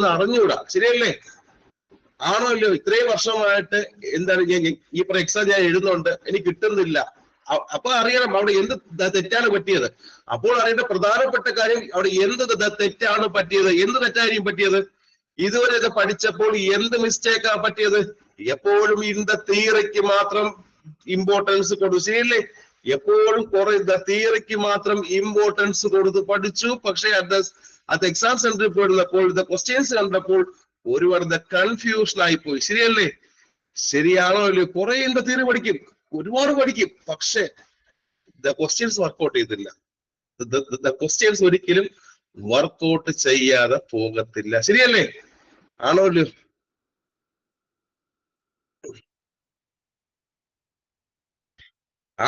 എന്ന് അറിഞ്ഞുകൂടാ. ശരിയല്ലേ? ആണോ ഇല്ലയോ? ഇത്രയും വർഷമായിട്ട് എന്താണ് ഈ എക്സാം ഞാൻ എഴുതുന്നുണ്ട്, എനിക്ക് കിട്ടുന്നില്ല. അപ്പൊ അറിയണം അവിടെ എന്ത് തെറ്റാണ് പറ്റിയത്. അപ്പോൾ അറിയേണ്ട പ്രധാനപ്പെട്ട കാര്യം അവിടെ എന്ത് തെറ്റാണ് പറ്റിയത്, എന്ത് തെറ്റായിരിക്കും പറ്റിയത്. ഇതുവരെ ഇത് പഠിച്ചപ്പോൾ എന്ത് മിസ്റ്റേക്കാ പറ്റിയത്? എപ്പോഴും ഇതിന്റെ തിയറിക്ക് മാത്രം ഇമ്പോർട്ടൻസ് കൊടുത്തു. ശരിയല്ലേ? എപ്പോഴും കുറെ തിയറിക്ക് മാത്രം ഇമ്പോർട്ടൻസ് കൊടുത്ത് പഠിച്ചു. പക്ഷെ അത് എക്സാം സെന്ററിൽ പോയിരുന്നപ്പോൾ ക്വസ്റ്റ്യൻസ് കണ്ടപ്പോൾ ഒരുപാട് കൺഫ്യൂഷൻ ആയിപ്പോയി. ശരിയല്ലേ? ശരിയാണോ ഇല്ലയോ? കുറെ തിയറി പഠിക്കും, ഒരുപാട് പഠിക്കും, പക്ഷെ ക്വസ്റ്റ്യൻസ് വർക്ക്ഔട്ട് ചെയ്തില്ല. ക്വസ്റ്റ്യൻസ് ഒരിക്കലും വർക്ക്ഔട്ട് ചെയ്യാതെ പോകത്തില്ല. ശരിയല്ലേ? ആണോ ഇല്ലയോ?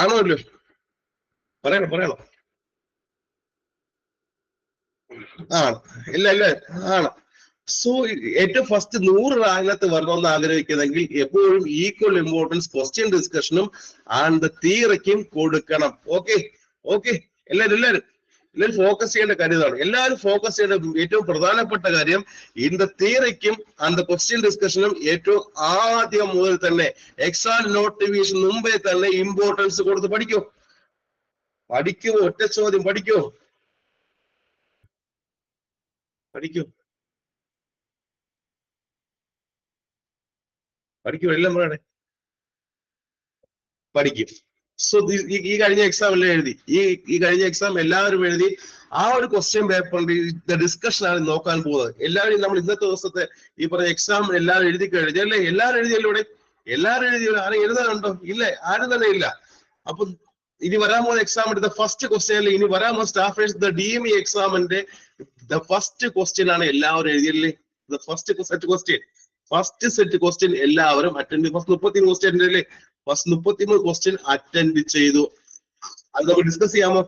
ആണോ ഇല്ലയോ? പറയണം. ആണ്. ഇല്ല ആണ്. സോ ഏറ്റവും ഫസ്റ്റ് 100 റാങ്കിനകത്ത് വരണമെന്ന് ആഗ്രഹിക്കുന്നെങ്കിൽ എപ്പോഴും ഈക്വൽ ഇമ്പോർട്ടൻസ് ക്വസ്റ്റ്യൻ ഡിസ്കഷനും ആൻഡ് തിയറിക്കും കൊടുക്കണം. ഓക്കെ എല്ലാരും ഫോക്കസ് ചെയ്യേണ്ട കാര്യം ഇതാണ്. എല്ലാവരും ഫോക്കസ് ചെയ്യേണ്ട ഏറ്റവും പ്രധാനപ്പെട്ട കാര്യം ഇൻ ദ തിയറിക്കും ആൻഡ് ദ ക്വസ്റ്റ്യൻ ഡിസ്കഷനും ഏറ്റവും ആദ്യം മുതൽ തന്നെ എക്സാം നോട്ടിഫിക്കേഷൻ മുമ്പേ തന്നെ ഇമ്പോർട്ടൻസ് കൊടുത്ത് പഠിക്കുമോ? ഒറ്റ ചോദ്യം, പഠിക്കൂ. എല്ലാം പറയണേ. പഠിക്കും. സോ ഈ കഴിഞ്ഞ എക്സാം എല്ലാം എഴുതി, ഈ കഴിഞ്ഞ എക്സാം എല്ലാവരും എഴുതി. ആ ഒരു ക്വസ്റ്റ്യൻ പേപ്പറിന്റെ ഡിസ്കഷൻ ആണ് നോക്കാൻ പോകുന്നത്. എല്ലാവരും നമ്മൾ ഇന്നത്തെ ദിവസത്തെ ഈ പറഞ്ഞ എക്സാം എല്ലാവരും എഴുതി കഴിഞ്ഞല്ലേ? എല്ലാവരും എഴുതിയല്ലോ ഇവിടെ? എല്ലാവരും എഴുതിയല്ലോ? ആരും എഴുതാനുണ്ടോ? ഇല്ല, ആരും തന്നെ ഇല്ല. അപ്പൊ ഇനി വരാൻ പോകുന്ന എക്സാം എടുത്ത ഫസ്റ്റ് ക്വസ്റ്റ്യൻ, ഇനി വരാൻ പോകുന്ന സ്റ്റാഫേഴ്സ് DME എക്സാമിന്റെ ഫസ്റ്റ് ക്വസ്റ്റ്യൻ ആണ് എല്ലാവരും എഴുതിയല്ലേ? ഫസ്റ്റ് സെറ്റ് ക്വസ്റ്റ്യൻ എല്ലാവരും അറ്റൻഡ്. ഫസ്റ്റ് 33 ക്വസ്റ്റ്യൻ അല്ലേ? ഫസ്റ്റ് 33 ക്വസ്റ്റ്യൻ അറ്റൻഡ് ചെയ്തു. അത് നമുക്ക് ഡിസ്കസ് ചെയ്യാമോ?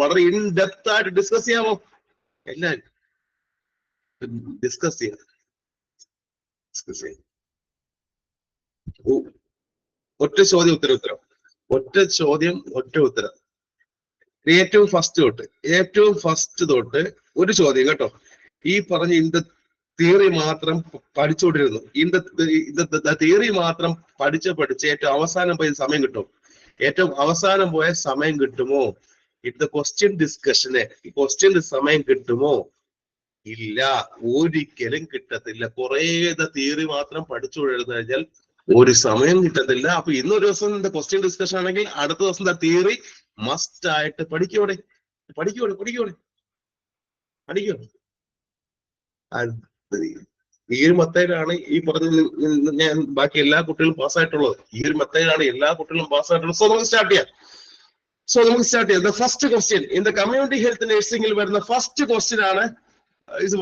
വളരെ ഇൻ ഡെപ്ത് ആയിട്ട് ഡിസ്കസ് ചെയ്യാമോ? എല്ലാരും ഡിസ്കസ് ചെയ്യാം. ഒറ്റ ചോദ്യം ഉത്തരം. ഏറ്റവും ഫസ്റ്റ് തൊട്ട് ഒരു ചോദ്യം കേട്ടോ. ഈ പറഞ്ഞ ഇന്റെ തിയറി മാത്രം പഠിച്ചുകൊണ്ടിരുന്നു. തിയറി മാത്രം പഠിച്ച് ഏറ്റവും അവസാനം പോയ സമയം കിട്ടും. ഏറ്റവും അവസാനം പോയ സമയം കിട്ടുമോ? ഇത് ക്വസ്റ്റ്യൻ ഡിസ്കഷന് സമയം കിട്ടുമോ? ഇല്ല, ഒരിക്കലും കിട്ടത്തില്ല. കുറേ തിയറി മാത്രം പഠിച്ചുകൊണ്ടിരുന്നു കഴിഞ്ഞാൽ ഒരു സമയം കിട്ടത്തില്ല. അപ്പൊ ഇന്നൊരു ദിവസം ക്വസ്റ്റ്യൻ ഡിസ്കഷൻ ആണെങ്കിൽ അടുത്ത ദിവസം തിയറി മസ്റ്റ് ആയിട്ട് പഠിക്കോടെ. ഈ ഒരു മെത്തേഡാണ് ഈ പറഞ്ഞ ഞാൻ ബാക്കി എല്ലാ കുട്ടികളും പാസ്സായിട്ടുള്ളത്. ഈ ഒരു മെത്തേഡാണ് എല്ലാ കുട്ടികളും പാസ്സായിട്ടുള്ളത്. സോ നമുക്ക് സ്റ്റാർട്ട് ചെയ്യാം. The first question in the community health നഴ്സിംഗിൽ വരുന്ന ഫസ്റ്റ് ക്വസ്റ്റ്യൻ ആണ്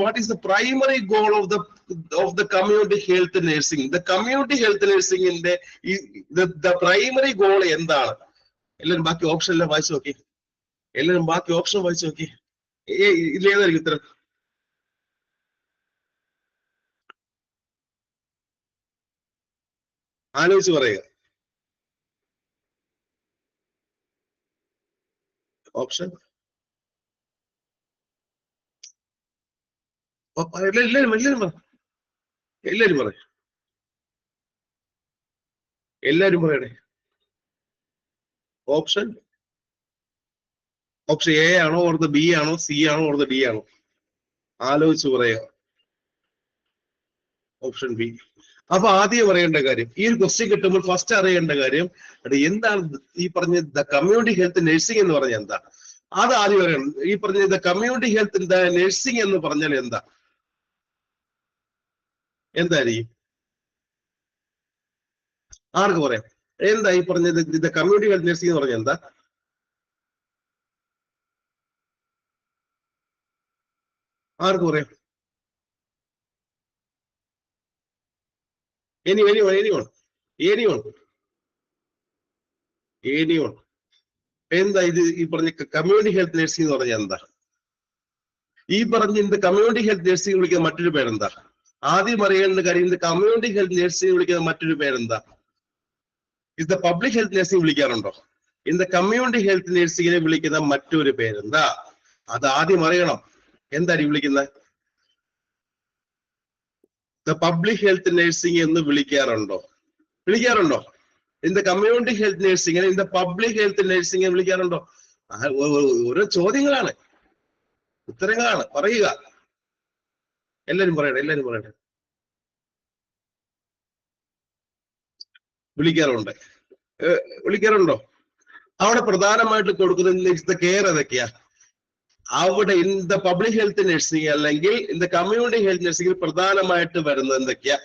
what is the primary goal of the community health nursing. The community health നഴ്സിംഗിന്റെ ദ പ്രൈമറി ഗോൾ എന്താണ്? എല്ലാവരും ബാക്കി ഓപ്ഷൻ എല്ലാം വായിച്ചു നോക്കി. ഇതിലേതായിരിക്കും ഉത്തരം? ആലോചിച്ച് പറയുക. ഓപ്ഷൻ എല്ലാരും പറയണേ. ഓപ്ഷൻ എ ആണോ, ഓർ ബി ആണോ, സി ആണോ, ഓർ ഡി ആണോ? ആലോചിച്ച് പറയുക. Option B. അപ്പൊ ആദ്യം പറയേണ്ട കാര്യം, ഈ ഒരു ക്വസ്റ്റ്യൻ കിട്ടുമ്പോൾ ഫസ്റ്റ് അറിയേണ്ട കാര്യം എന്താണ് ഈ പറഞ്ഞ ദ കമ്മ്യൂണിറ്റി ഹെൽത്ത് നഴ്സിംഗ് എന്ന് പറഞ്ഞാൽ എന്താ? അത് ആദ്യം പറയണം. ഈ പറഞ്ഞ ദ കമ്മ്യൂണിറ്റി ഹെൽത്ത് നഴ്സിംഗ് എന്ന് പറഞ്ഞാൽ എന്തായിരിക്കും? ആർക്ക് പറയാം? എന്താ ഈ പറഞ്ഞത് ദ കമ്മ്യൂണിറ്റി ഹെൽത്ത് നഴ്സിംഗ് എന്ന് പറഞ്ഞാൽ എന്താ? ആർക്ക് പറയാം? anyone. എന്താ ഇത് ഈ പറഞ്ഞ കമ്മ്യൂണിറ്റി ഹെൽത്ത് നഴ്സിംഗ് എന്ന് പറഞ്ഞാൽ എന്താ? ഈ പറഞ്ഞ കമ്മ്യൂണിറ്റി ഹെൽത്ത് നഴ്സിംഗ് വിളിക്കുന്ന മറ്റൊരു പേരെന്താ? ആദ്യം അറിയേണ്ട കാര്യം, കമ്മ്യൂണിറ്റി ഹെൽത്ത് നഴ്സിംഗ് വിളിക്കുന്ന മറ്റൊരു പേരെന്താ? ഇത് പബ്ലിക് ഹെൽത്ത് നഴ്സിംഗ് വിളിക്കാറുണ്ടോ? കമ്മ്യൂണിറ്റി ഹെൽത്ത് നഴ്സിംഗിനെ വിളിക്കുന്ന മറ്റൊരു പേരെന്താ? അത് ആദ്യം അറിയണം. എന്തായിരിക്കും വിളിക്കുന്നത്? പബ്ലിക് ഹെൽത്ത് നഴ്സിംഗ് എന്ന് വിളിക്കാറുണ്ടോ? In the community health nursing, in the public health nursing വിളിക്കാറുണ്ടോ? ഓരോ ചോദ്യങ്ങളാണ്, ഉത്തരങ്ങളാണ്, പറയുക. എല്ലാരും പറയട്ടെ. വിളിക്കാറുണ്ടോ? അവിടെ പ്രധാനമായിട്ട് കൊടുക്കുന്ന കെയർ ഏതൊക്കെയാ? അവിടെ in the public health nursing അല്ലെങ്കിൽ ഇൻ ദ കമ്മ്യൂണിറ്റി ഹെൽത്ത് നഴ്സിംഗിൽ പ്രധാനമായിട്ട് വരുന്നത് എന്തൊക്കെയാ?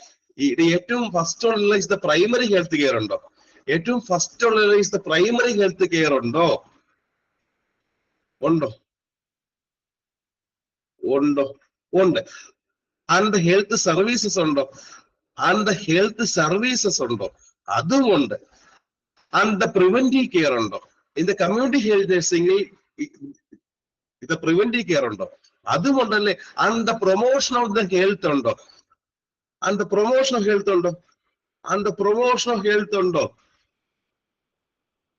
ഏറ്റവും ഫസ്റ്റ് ഉള്ള is the primary health care ഉണ്ടോ? ഏറ്റവും ഫസ്റ്റ് ഉള്ള is the primary health care ഉണ്ടോ? ഉണ്ട്. ആൻഡ് ഹെൽത്ത് സർവീസസ് ഉണ്ടോ? അതുമുണ്ട്. ആൻഡ് ദ പ്രിവെന്റീവ് കെയർ ഉണ്ടോ? ഇൻ ദ കമ്മ്യൂണിറ്റി ഹെൽത്ത് നഴ്സിംഗിൽ ഇത് പ്രിവെന്റീവ് കെയർ ഉണ്ടോ? അതുമുണ്ടല്ലേ. And the promotion of the health ഉണ്ടോ?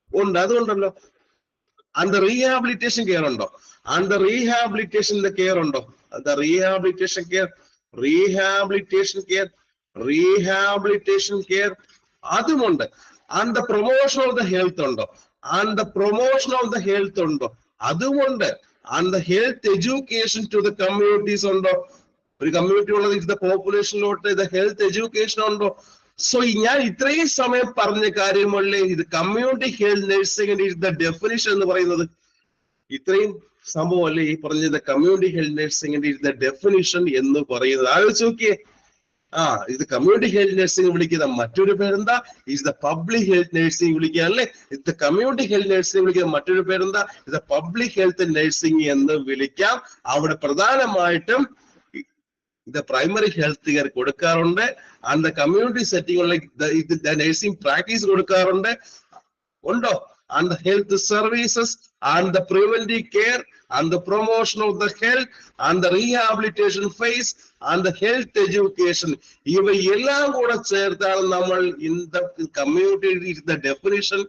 ഉണ്ട്, അതുകൊണ്ടല്ലോ. ആൻഡ് ദ റീഹാബിലിറ്റേഷൻ കെയർ ഉണ്ടോ? റീഹാബിലിറ്റേഷൻ കെയർ അതുമുണ്ട്. And the promotion of the health ഉണ്ടോ? അതുമുണ്ട്. And the health education to the communities ഉണ്ടോ? ഒരു കമ്മ്യൂണിറ്റി ഉള്ളത് പോപ്പുലേഷനിലോട്ട് ഇത് ഹെൽത്ത് എഡ്യൂക്കേഷൻ ഉണ്ടോ? സോ ഞാൻ ഇത്രയും സമയം പറഞ്ഞ കാര്യമല്ലേ ഇത് കമ്മ്യൂണിറ്റി ഹെൽത്ത് നഴ്സിംഗിന്റെ ദ ഡെഫിനിഷൻ എന്ന് പറയുന്നത്? ഇത്രയും സംഭവം അല്ലേ ഈ പറഞ്ഞത് കമ്മ്യൂണിറ്റി ഹെൽത്ത് നഴ്സിംഗിന്റെ ദ ഡെഫിനിഷൻ എന്ന് പറയുന്നത്? ആലോചിച്ച് നോക്കിയേ. ഇത് കമ്മ്യൂണിറ്റി ഹെൽത്ത് നഴ്സിംഗ് വിളിക്കുന്ന മറ്റൊരു പേരെന്താ? Is the public health nursing വിളിക്കുക അല്ലേ? ഇത് കമ്മ്യൂണിറ്റി ഹെൽത്ത് നഴ്സിംഗ് വിളിക്കുന്ന മറ്റൊരു പേരെന്താ? ഇത് പബ്ലിക് ഹെൽത്ത് നഴ്സിംഗ് എന്ന് വിളിക്കാം. അവിടെ പ്രധാനമായിട്ടും ഇത് പ്രൈമറി ഹെൽത്ത് കെയർ കൊടുക്കാറുണ്ട്. ആൻഡ് ദ കമ്മ്യൂണിറ്റി സെറ്റിംഗുകളിൽ നഴ്സിംഗ് പ്രാക്ടീസ് കൊടുക്കാറുണ്ട്. ഉണ്ടോ? And the health services and the preventive care and the promotion of the health and the rehabilitation phase and the health education, ഇവയെല്ലാം കൂടെ ചേർത്താണ് നമ്മൾ in the community the definition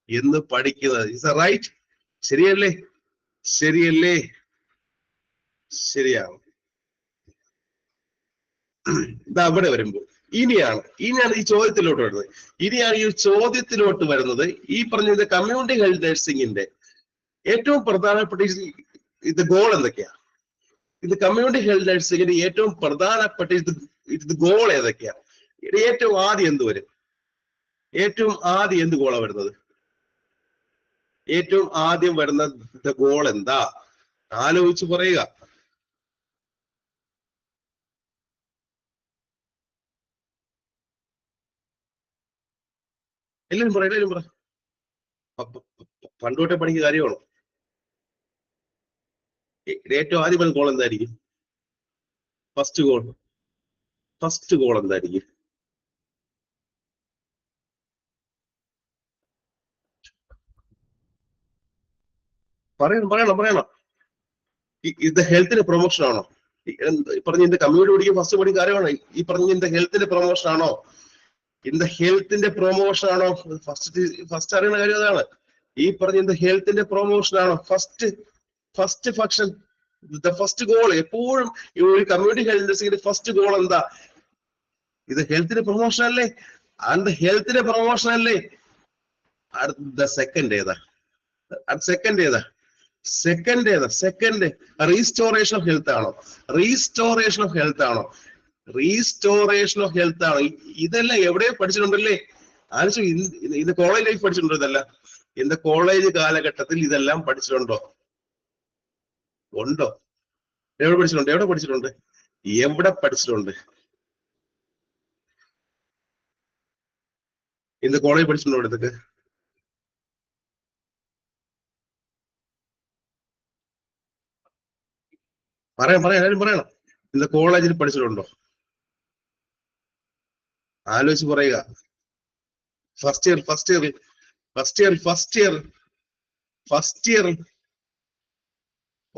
എന്ന് പഠിക്കുന്നത്. Is the right? ശരിയല്ലേ? ശരിയാണ്. ഇതാ അവിടെ വരുമ്പോൾ ഇനിയാണ് ഈ ചോദ്യത്തിലോട്ട് വരുന്നത്. ഈ പറഞ്ഞ കമ്മ്യൂണിറ്റി ഹെൽത്ത് നഴ്സിംഗിന്റെ ഏറ്റവും പ്രധാനപ്പെട്ട ഇത് ഗോൾ എന്തൊക്കെയാ? ഇത് കമ്മ്യൂണിറ്റി ഹെൽത്ത് നഴ്സിംഗിന്റെ ഏറ്റവും പ്രധാനപ്പെട്ട ഇത് ഗോൾ ഏതൊക്കെയാ? ഏറ്റവും ആദ്യം എന്ത് വരും? ഏറ്റവും ആദ്യം എന്ത് ഗോളാ വരുന്നത്? ഏറ്റവും ആദ്യം വരുന്ന ഗോൾ എന്താ? ആലോചിച്ച് പറയുക. എല്ലാവരും പറ. പണ്ടോട്ടെ പഠിക്കുന്ന കാര്യമാണോ? ഏറ്റവും ആദ്യം വരുന്ന ഗോൾ എന്തായിരിക്കും? ഫസ്റ്റ് ഗോൾ എന്തായിരിക്കും? പറയണം. ഇത് ഹെൽത്തിന്റെ പ്രൊമോഷൻ ആണോ? പറഞ്ഞ കമ്മ്യൂണിറ്റി പഠിക്കുക ഫസ്റ്റ് പഠിക്കുന്ന കാര്യമാണോ? ഈ പറഞ്ഞ ഹെൽത്തിന്റെ പ്രൊമോഷൻ ആണോ? ഹെൽത്തിന്റെ പ്രൊമോഷൻ ആണോ? ഫസ്റ്റ് അറിയുന്ന കാര്യം അതാണ്. ഈ പറഞ്ഞ ഹെൽത്തിന്റെ പ്രൊമോഷൻ ആണോ? ഫസ്റ്റ് ഫംഗ്ഷൻ, ഫസ്റ്റ് ഗോൾ എപ്പോഴും ഒരു കമ്മ്യൂണിറ്റി ഹെൽത്ത് നഴ്സിംഗിന്റെ ഫസ്റ്റ് ഗോൾ എന്താ? ഇത് ഹെൽത്തിന്റെ പ്രൊമോഷൻ അല്ലേ? ആൻഡ് ഹെൽത്തിന്റെ പ്രൊമോഷൻ അല്ലേ? സെക്കൻഡ് ഏതാ? സെക്കൻഡ് റീസ്റ്റോറേഷൻ ഓഫ് ഹെൽത്ത് ആണോ? റീസ്റ്റോറേഷൻ ഓഫ് ഹെൽത്ത് ആണോ? ഇതെല്ലാം എവിടെയോ പഠിച്ചിട്ടുണ്ടല്ലേ? ആലോചിച്ചു. ഇത് കോളേജ് ലൈഫ് പഠിച്ചിട്ടുണ്ടോ? ഇതെല്ലാം ഇന്ന് കോളേജ് കാലഘട്ടത്തിൽ ഇതെല്ലാം പഠിച്ചിട്ടുണ്ടോ? ഉണ്ടോ? എവിടെ പഠിച്ചിട്ടുണ്ട്? ഇന്ന് കോളേജ് പഠിച്ചിട്ടുണ്ടോ? ഇതൊക്കെ എല്ലാവരും പറയണം. ഇന്ന് കോളേജിൽ പഠിച്ചിട്ടുണ്ടോ? ആലോചിച്ച് പറയുക. ഫസ്റ്റ് ഇയർ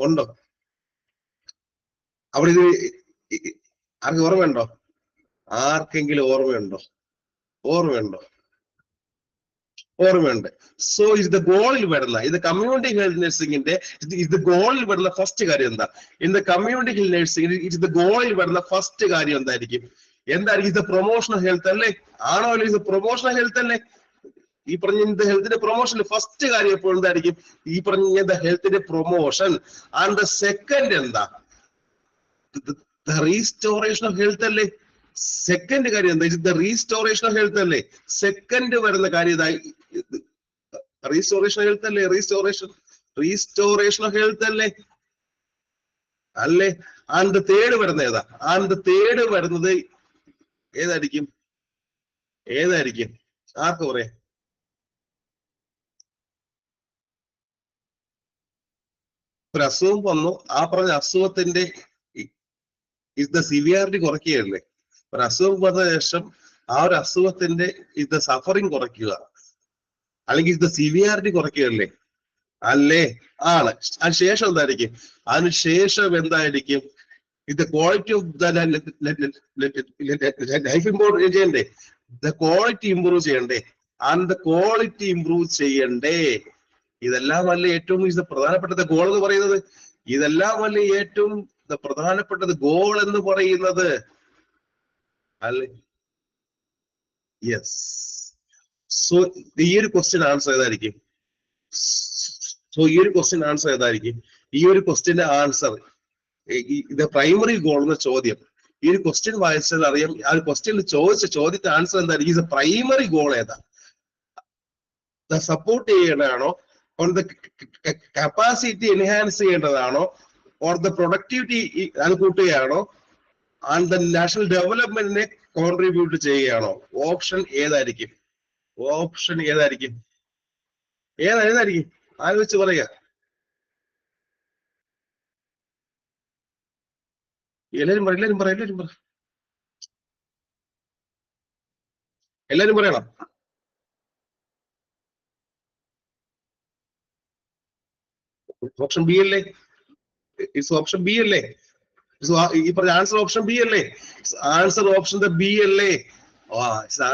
ഉണ്ടോ? അവിടെ ഇത് ആർക്കെങ്കിലും ഓർമ്മയുണ്ടോ? സോ ഇത് ഗോളിൽ വരുന്ന കമ്മ്യൂണിറ്റി ഹെൽത്ത് നഴ്സിംഗിന്റെ ഗോളിൽ വരുന്ന ഫസ്റ്റ് കാര്യം എന്താ? കമ്മ്യൂണിറ്റി ഹെൽത്ത് നഴ്സിംഗിന് ഗോളിൽ വരുന്ന ഫസ്റ്റ് കാര്യം എന്തായിരിക്കും? എന്തായിരിക്കും? ഇത് പ്രൊമോഷണൽ ഹെൽത്ത് അല്ലേ? ആണോ അല്ലെ? ഇത് പ്രൊമോഷണൽ ഹെൽത്ത് അല്ലേ? ഈ പറഞ്ഞ ഹെൽത്തിന്റെ പ്രൊമോഷൻ ഫസ്റ്റ് കാര്യം എപ്പോഴും എന്തായിരിക്കും? ഈ പറഞ്ഞ ഹെൽത്തിന്റെ പ്രൊമോഷൻ. ആൻഡ് ദ സെക്കൻഡ് എന്താ? റീസ്റ്റോറേഷൻ ഓഫ് ഹെൽത്ത് അല്ലേ? സെക്കൻഡ് കാര്യം എന്താ? ഇത് റീസ്റ്റോറേഷൻ ഓഫ് ഹെൽത്ത് അല്ലേ? സെക്കൻഡ് വരുന്ന കാര്യം ഇതായി, റീസ്റ്റോറേഷൻ ഹെൽത്ത് അല്ലേ? റീസ്റ്റോറേഷൻ ഓഫ് ഹെൽത്ത് അല്ലേ? അല്ലേ? ആൻഡ് തേർഡ് വരുന്ന ഏതാ? ആൻഡ് തേർഡ് വരുന്നത് ഏതായിരിക്കും? ഏതായിരിക്കും? ആർക്ക് പറയാം? ഒരു അസുഖം വന്നു, ആ പറഞ്ഞ അസുഖത്തിന്റെ ഇത് സിവിയാരിറ്റി കുറയ്ക്കുകയല്ലേ? ഒരു അസുഖം വന്ന ശേഷം ആ ഒരു അസുഖത്തിന്റെ ഇത് സഫറിങ് കുറയ്ക്കുക, അല്ലെങ്കിൽ ഇത് സിവിയാരിറ്റി കുറയ്ക്കുകയല്ലേ? അല്ലേ? ആണ്. അതിനുശേഷം എന്തായിരിക്കും? അതിനുശേഷം എന്തായിരിക്കും? ഇത് ക്വാളിറ്റി ഓഫ് ലൈഫ് ഇമ്പ്രൂവ് ചെയ്യണ്ടേ? ദ ക്വാളിറ്റി ഇമ്പ്രൂവ് ചെയ്യണ്ടേ? ആൻഡ് ദ ക്വാളിറ്റി ഇമ്പ്രൂവ് ചെയ്യണ്ടേ? ഇതെല്ലാം അല്ലേ ഏറ്റവും പ്രധാനപ്പെട്ട ഗോൾ എന്ന് പറയുന്നത്? ഇതെല്ലാം അല്ലേ ഏറ്റവും പ്രധാനപ്പെട്ടത് ഗോൾ എന്ന് പറയുന്നത്? അല്ലേ? യെസ്. സോ ഈ ഒരു ക്വസ്റ്റ്യൻ ആൻസർ ഏതായിരിക്കും? ഈ ഒരു ക്വസ്റ്റ്യൻ ആൻസർ ഏതായിരിക്കും? ഈ ഒരു ക്വസ്റ്റ്യന്റെ ആൻസർ, ഇത് പ്രൈമറി ഗോൾ എന്ന ചോദ്യം, ഈ ഒരു ക്വസ്റ്റ്യൻ വായിച്ചാൽ അറിയാം. ആ ഒരു ക്വസ്റ്റ്യനിൽ ചോദിച്ച ചോദ്യത്തിന്റെ ആൻസർ എന്തായിരിക്കും? ഇത് പ്രൈമറി ഗോൾ ഏതാ? സപ്പോർട്ട് ചെയ്യേണ്ടതാണോ? ഓർ ദ കപ്പാസിറ്റി എൻഹാൻസ് ചെയ്യേണ്ടതാണോ? ഓർ ദ പ്രൊഡക്ടിവിറ്റി അത് കൂട്ടുകയാണോ? ആൻഡ് ദ നാഷണൽ ഡെവലപ്മെന്റിനെ കോൺട്രിബ്യൂട്ട് ചെയ്യുകയാണോ? ഓപ്ഷൻ ഏതായിരിക്കും? ഓപ്ഷൻ ഏതായിരിക്കും? ഏതായിരിക്കും? ആലോചിച്ച് പറയുക. എല്ലാരും പറയണം. ഓപ്ഷൻ ബി അല്ലേ? ഓപ്ഷൻ ബി അല്ലേ? ഈ പറഞ്ഞ ആൻസർ ഓപ്ഷൻ ബി അല്ലേ? ആൻസർ ഓപ്ഷൻ ബി അല്ലേ?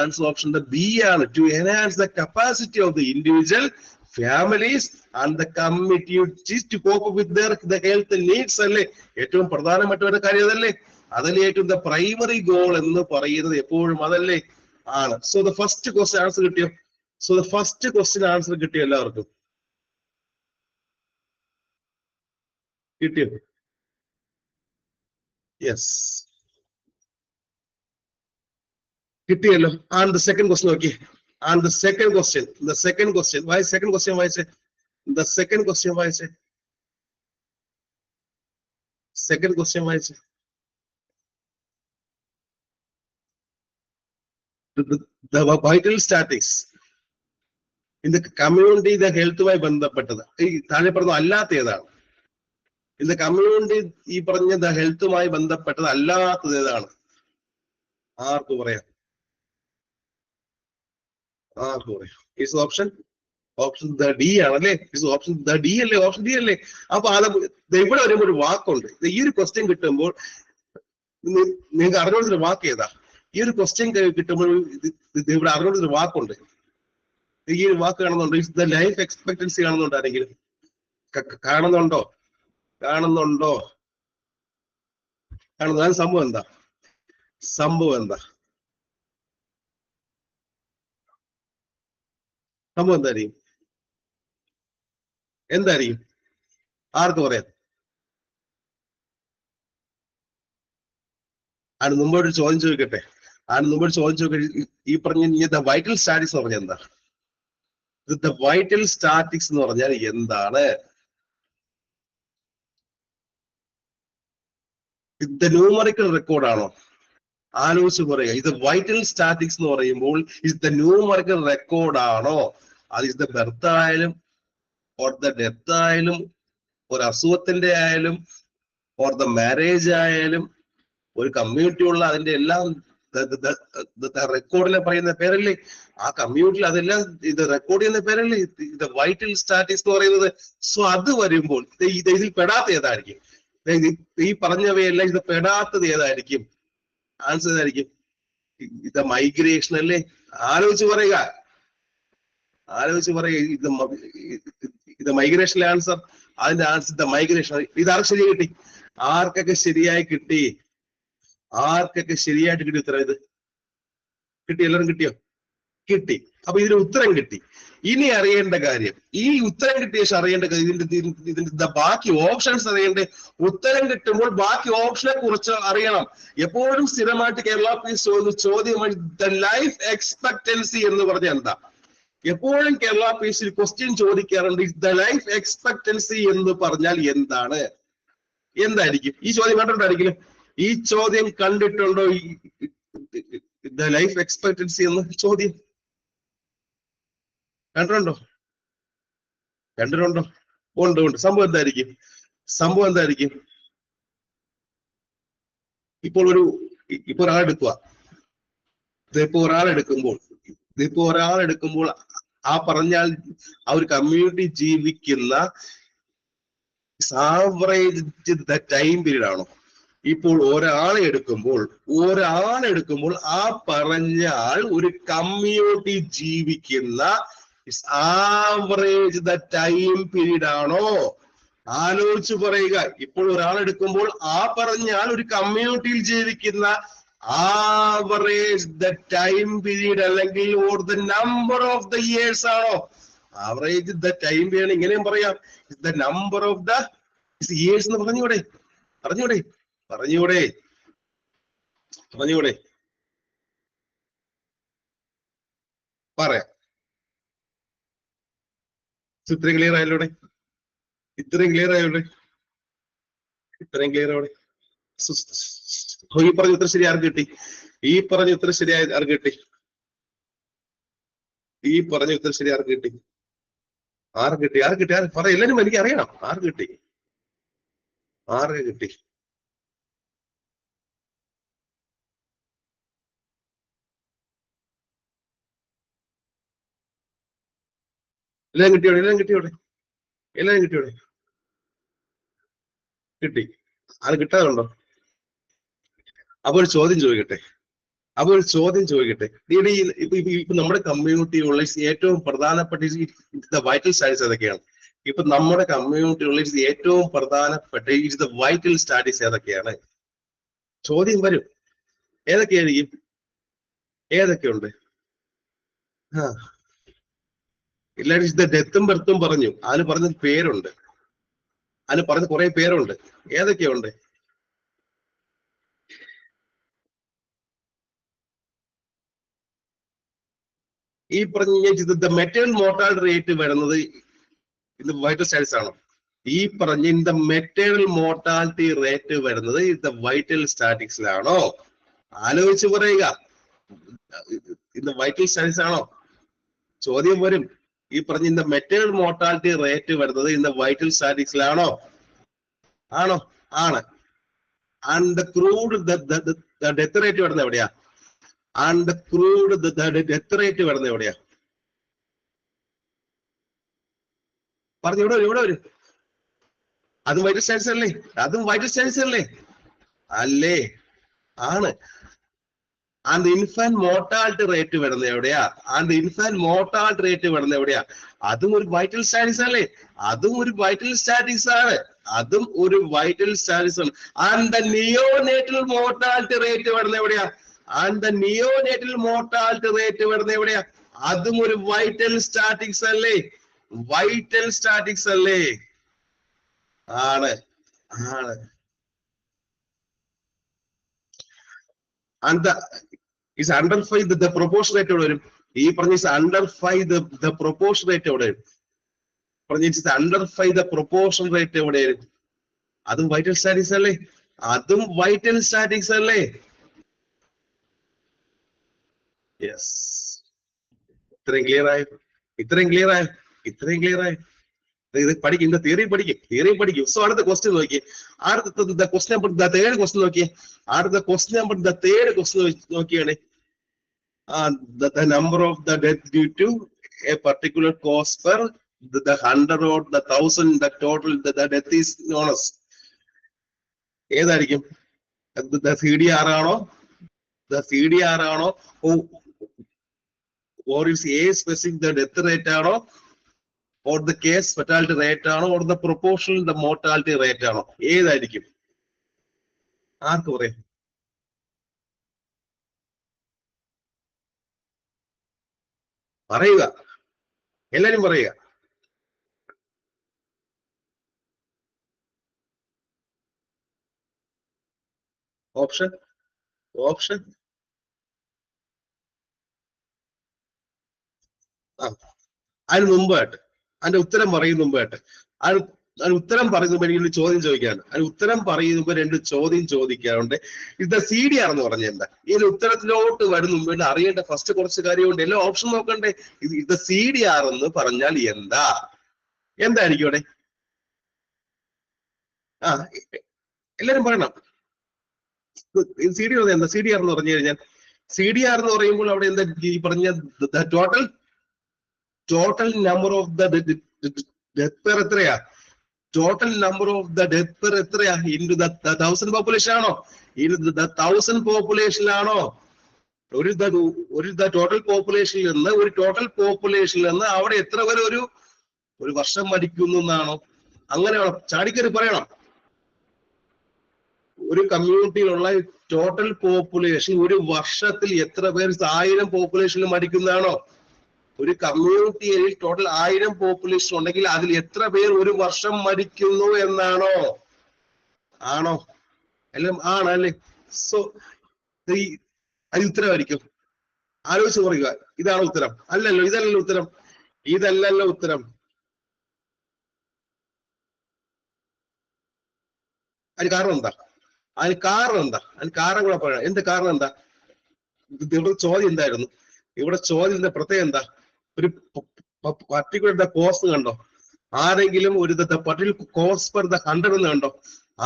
ആൻസർ ഓപ്ഷൻ ബി ആണ്. To enhance the capacity of the individual, families and the communities to cope with their the health needs അല്ലേ? ഏറ്റവും പ്രധാനപ്പെട്ട ഒരു കാര്യം അതല്ലേ? അതല്ലേ ഏറ്റവും ദ പ്രൈമറി ഗോൾ എന്ന് പറയുന്നത് എപ്പോഴും അതല്ലേ? ആണ്. So the first question answer കിട്ടിയോ? So the first question answer കിട്ടിയോ? എല്ലാവർക്കും കിട്ടിയോ? യെസ്, കിട്ടിയല്ലോ. ആൻഡ് ദ സെക്കൻഡ് ക്വസ്റ്റ്യൻ നോക്കി. And the second question, second question വായിച്ചേ. ദ സെക്കൻഡ് ക്വസ്റ്റ്യൻ വായിച്ചേ. സെക്കൻഡ് ക്വസ്റ്റ്യൻ വായിച്ചേ. The vital statistics in the community, the ഹെൽത്തുമായി ബന്ധപ്പെട്ടത് ഈ താഴെ പറഞ്ഞ അല്ലാത്ത ഏതാണ്? ഇൻ ദ കമ്മ്യൂണിറ്റി ഈ പറഞ്ഞ ഹെൽത്തുമായി ബന്ധപ്പെട്ടത് അല്ലാത്തത് ഏതാണ്? ആർക്ക് പറയാം? ആർക്ക് പറയാം? ഇസ് ഓപ്ഷൻ ഡി ആണല്ലേ? ഓപ്ഷൻ ഡി അല്ലേ? ഓപ്ഷൻ ഡി അല്ലേ? അപ്പൊ അത് ഇവിടെ വരുമ്പോൾ ഒരു വാക്കുണ്ട്. ഈ ഒരു ക്വസ്റ്റ്യൻ കിട്ടുമ്പോൾ നിങ്ങൾക്ക് അറിഞ്ഞോണ്ടൊരു വാക്ക് ഏതാ? ഈ ഒരു ക്വസ്റ്റ്യൻ കിട്ടുമ്പോൾ ഇവിടെ അറിഞ്ഞോണ്ടൊരു വാക്കുണ്ട്. ഈ ഒരു വാക്ക് കാണുന്നുണ്ടോ? ഇസ് ദ ലൈഫ് എക്സ്പെക്ടൻസി കാണുന്നുണ്ടോ? ആരെങ്കിലും കാണുന്നുണ്ടോ? കാണുന്നുണ്ടോ? കാണുന്നു. സംഭവം എന്താ? സംഭവം എന്താ? സംഭവം എന്തായിരിക്കും? എന്തായിരിക്കും? ആർക്ക് പറയാം? ആണ് മുമ്പോട്ട് ചോദ്യം ചോദിക്കട്ടെ. ഈ പറഞ്ഞ വൈറ്റൽ സ്റ്റാറ്റിക്സ് എന്ന് പറഞ്ഞാൽ എന്താ? വൈറ്റൽ സ്റ്റാറ്റിക്സ് എന്ന് പറഞ്ഞാൽ എന്താണ്? ഇത് ന്യൂമറിക്കൽ റെക്കോർഡാണോ? ആലോചിച്ച് പറയുക. ഇത് വൈറ്റൽ സ്റ്റാറ്റിക്സ് എന്ന് പറയുമ്പോൾ ഇത് ന്യൂമറിക്കൽ റെക്കോർഡാണോ? അത് ഇത് ബർത്ത് ആയാലും ഓർ ദ ഡെത്ത് ആയാലും, ഒരു അസുഖത്തിന്റെ ആയാലും ഓർ ദ മാരേജ് ആയാലും, ഒരു കമ്മ്യൂണിറ്റി ഉള്ള അതിന്റെ എല്ലാം റെക്കോർഡിനെ പറയുന്ന പേരല്ലേ? ആ കമ്മ്യൂണിറ്റിയിൽ അതെല്ലാം ഇത് റെക്കോർഡ് ചെയ്യുന്ന പേരല്ലേ ഇത് വൈറ്റൽ സ്റ്റാറ്റിക്സ് എന്ന് പറയുന്നത്? സോ അത് വരുമ്പോൾ ഇതിൽ പെടാത്ത ഏതായിരിക്കും? ഈ പറഞ്ഞവയെല്ലാം ഇത് പെടാത്തത് ഏതായിരിക്കും? ആൻസർ ഏതായിരിക്കും? ഇത് മൈഗ്രേഷൻ അല്ലേ? ആലോചിച്ച് പറയുക. ഇത് മൈഗ്രേഷനിലെ ആൻസർ. അതിന്റെ ആൻസർ മൈഗ്രേഷൻ. ഇത് ആർക്ക് ശരിയായി കിട്ടി? ആർക്കൊക്കെ ശരിയായി കിട്ടി? ആർക്കൊക്കെ ശരിയായിട്ട് കിട്ടി ഉത്തരം? ഇത് കിട്ടി? എല്ലാവരും കിട്ടിയോ? കിട്ടി. അപ്പൊ ഇതിന് ഉത്തരം കിട്ടി. ഇനി അറിയേണ്ട കാര്യം, ഈ ഉത്തരം കിട്ടിയ ശേഷം അറിയേണ്ട കാര്യം, ഇതിന്റെ ബാക്കി ഓപ്ഷൻസ് അറിയേണ്ട. ഉത്തരം കിട്ടുമ്പോൾ ബാക്കി ഓപ്ഷനെ കുറിച്ച് അറിയണം. എപ്പോഴും സ്ഥിരമായിട്ട് കേരള പീസ് ചോദ്യമാണ് ദ ലൈഫ് എക്സ്പെക്ടൻസി എന്ന് പറഞ്ഞാൽ എന്താ? എപ്പോഴും കേരള പീസിൽ ക്വസ്റ്റ്യൻ ചോദിക്കാറുണ്ട്, ദ ലൈഫ് എക്സ്പെക്ടൻസി എന്ന് പറഞ്ഞാൽ എന്താണ്? എന്തായിരിക്കും? ഈ ചോദ്യം കണ്ടിട്ടുണ്ടായിരിക്കും. ഈ ചോദ്യം കണ്ടിട്ടുണ്ടോ? ദ ലൈഫ് എക്സ്പെക്ടൻസി എന്ന ചോദ്യം കണ്ടിട്ടുണ്ടോ? കണ്ടിട്ടുണ്ടോ? ഉണ്ട്. സംഭവം എന്തായിരിക്കും? ഇപ്പോൾ ഒരാളെടുക്കുക. ഇതിപ്പോ ഒരാളെടുക്കുമ്പോൾ ആ പറഞ്ഞാൽ ആ ഒരു കമ്മ്യൂണിറ്റി ജീവിക്കുന്ന ആവറേജ് ടൈം പീരീഡ് ആണോ? ഇപ്പോൾ ഒരാളെ എടുക്കുമ്പോൾ ആ പറഞ്ഞാൽ ഒരു കമ്മ്യൂണിറ്റി ജീവിക്കുന്ന ആവറേജ് ടൈം പീരീഡ് ആണോ? ആലോചിച്ച് പറയുക. ഇപ്പോൾ ഒരാളെടുക്കുമ്പോൾ ആ പറഞ്ഞാൽ ഒരു കമ്മ്യൂണിറ്റിയിൽ ജീവിക്കുന്ന ആവറേജ് ടൈം പീരീഡ് അല്ലെങ്കിൽ or the number of the years ആണോ? ആവറേജ് ടൈം പീരീഡ് ഇങ്ങനെയും പറയാം, the number of the years എന്ന് പറഞ്ഞൂടെ? പറയാം. ഇത്രയും ക്ലിയർ ആയല്ലോടെ? ഇത്രയും ക്ലിയർ ആയോടെ? ഈ പറഞ്ഞ ഉത്തരം ശരി ആർക്ക് കിട്ടി? ആർക്ക് കിട്ടി? പറ, എല്ലാരും എനിക്ക് അറിയണം. ആർക്ക് കിട്ടി? എല്ലാം കിട്ടിയോടെ? കിട്ടി. അത് കിട്ടാതുണ്ടോ? അപ്പൊ ഒരു ചോദ്യം ചോദിക്കട്ടെ. ഇപ്പൊ നമ്മുടെ കമ്മ്യൂണിറ്റിയുള്ള ഏറ്റവും പ്രധാനപ്പെട്ട വൈറ്റൽ സ്റ്റാറ്റസ് ഏതൊക്കെയാണ്? ഇപ്പൊ നമ്മുടെ കമ്മ്യൂണിറ്റിയുള്ള ഏറ്റവും പ്രധാനപ്പെട്ട വൈറ്റൽ സ്റ്റാറ്റസ് ഏതൊക്കെയാണ്? ചോദ്യം വരും. ഏതൊക്കെയുണ്ട്? എല്ലാവരും ഡെത്തും ബർത്തും പറഞ്ഞു. അതിന് പറഞ്ഞ പേരുണ്ട്. കുറെ പേരുണ്ട്. ഏതൊക്കെയുണ്ട്? ഈ പറഞ്ഞ മെറ്റേണൽ മോർട്ടാലിറ്റി റേറ്റ് വരുന്നത് ഇത് വൈറ്റൽ സ്റ്റാറ്റസ് ആണോ? ഈ പറഞ്ഞ മെറ്റേണൽ മോർട്ടാലിറ്റി റേറ്റ് വരുന്നത് ഇത് വൈറ്റൽ സ്റ്റാറ്റിക്സിലാണോ? ആലോചിച്ച് പറയുക. ഇത് വൈറ്റൽ സ്റ്റാറ്റസ് ആണോ? ചോദ്യം വരും. ഈ പറഞ്ഞ മെറ്റേണൽ മോർട്ടാലിറ്റി റേറ്റ് വരുന്നത് വൈറ്റൽ സ്റ്റാറ്റിക്സിലാണോ? ആണ്. ആൻഡ് ക്രൂഡ് ഡെത്ത് റേറ്റ് വരുന്നത് എവിടെയാ? പറഞ്ഞു. ഇവിടെ വരും. അതും വൈറ്റൽ സ്റ്റാറ്റസ് അല്ലേ? അല്ലേ? ആണ്. ആൻഡ് ഇൻഫാന്റ് മോർട്ടാലിറ്റി റേറ്റ് വരുന്നത് എവിടെയാ? അതും ഒരു വൈറ്റൽ സ്റ്റാറ്റസ് അല്ലേ? അതും ഒരു വൈറ്റൽ സ്റ്റാറ്റസ് ആണ്. And the neonatal mortality rate വരുന്നത് എവിടെയാ? അതും ഒരു വൈറ്റൽ സ്റ്റാറ്റിക്സ് അല്ലേ? ആണ്. And is under 5 the proportion rate എവിടെ വരും? ഈ പറഞ്ഞ under 5 the proportion rate എവിടെ വരും? under 5 the proportion rate എവിടെ വരും? അതും വൈറ്റൽ സ്റ്റാറ്റിക്സ് അല്ലേ? യെസ്. ഇത്രയും ക്ലിയർ ആയോ? ഇത് പഠിക്കും. തിയറി പഠിക്കും. സോ അടുത്ത ക്വസ്റ്റ്യൻ നോക്കിയേ. അടുത്ത ക്വസ്റ്റ്യൻ നമ്പർ തേർഡ് ക്വസ്റ്റ്യൻ നോക്കിയാണ്. The number of the death due to a particular cause per the 100 or the 1000, the total the death is known as. ഏതായിരിക്കും? CDR ആണോ? or is A specific the death rate ആണോ? or the case fatality rate ആണോ? or the proportional the mortality rate ആണോ? ഏതായിരിക്കും? ആർക്ക് പറയാം? പറയുക, എല്ലാരും പറയുക. ഓപ്ഷൻ ഓപ്ഷൻ ആ അതിന് മുമ്പായിട്ട്, അതിന്റെ ഉത്തരം പറയും മുമ്പായിട്ട്, അതിന് ഉത്തരം പറയുന്ന എനിക്ക് ചോദ്യം ചോദിക്കാനുണ്ട്. അതിന് ഉത്തരം പറയുമ്പോ 2 ചോദ്യം ചോദിക്കാറുണ്ട്. ഇത് CDR എന്ന് പറഞ്ഞ എന്താ? ഇതിന് ഉത്തരത്തിലോട്ട് വരുന്ന മുമ്പ് അറിയേണ്ട ഫസ്റ്റ് കുറച്ച് കാര്യമുണ്ട്. എല്ലാ ഓപ്ഷൻ നോക്കണ്ടേ. ഇത് CDR എന്ന് പറഞ്ഞാൽ എന്താ? എന്തായിരിക്കും അവിടെ? ആ എല്ലാരും പറയണം. CDR എന്താ? CDR എന്ന് പറഞ്ഞു കഴിഞ്ഞാൽ, CDR എന്ന് പറയുമ്പോൾ അവിടെ എന്താ ഈ പറഞ്ഞ total number of the death per എത്രയാ? Total number of the death per എത്രയാ? ഇൻറ്റു ദ 1000 പോപ്പുലേഷൻ ആണോ? ഇൻറ്റു ദ 1000 പോപ്പുലേഷനിലാണോ? ഒരു ടോട്ടൽ പോപ്പുലേഷനിൽ നിന്ന് അവിടെ എത്ര വരെ ഒരു വർഷം മരിക്കുന്നു എന്നാണോ? അങ്ങനെയാണോ? ചാടിക്കറി പറയണം. ഒരു കമ്മ്യൂണിറ്റിയിലുള്ള ടോട്ടൽ പോപ്പുലേഷൻ ഒരു വർഷത്തിൽ എത്ര പേർ 1000 പോപ്പുലേഷനിൽ മരിക്കുന്നതാണോ? ഒരു കമ്മ്യൂണിറ്റിയിൽ ടോട്ടൽ 1000 പോപ്പുലേഷൻ ഉണ്ടെങ്കിൽ അതിൽ എത്ര പേർ ഒരു വർഷം മരിക്കുന്നു എന്നാണോ? ആണോ? എല്ലാം ആണല്ലേ? സോ അത് ഉത്തരമായിരിക്കും. ആലോചിച്ച് പറയുക. ഇതാണ് ഉത്തരം. അല്ലല്ലോ, ഇതല്ലല്ലോ ഉത്തരം. ഇതല്ലല്ലോ ഉത്തരം. അതിന് കാരണം എന്താ? അതിന് കാരണം കൂടെ പറയണം. എന്ത് കാരണം എന്താ? ഇവിടെ ചോദ്യം എന്തായിരുന്നു? ഇവിടെ ചോദ്യത്തിന്റെ പ്രത്യേകം എന്താ? ഒരു പർട്ടിക്കുലർ കോസ്റ്റ് കണ്ടോ? ആരെങ്കിലും ഒരു പർട്ടിക്കുലർ കോസ്റ്റ് പെർ 100 എന്ന് കണ്ടോ?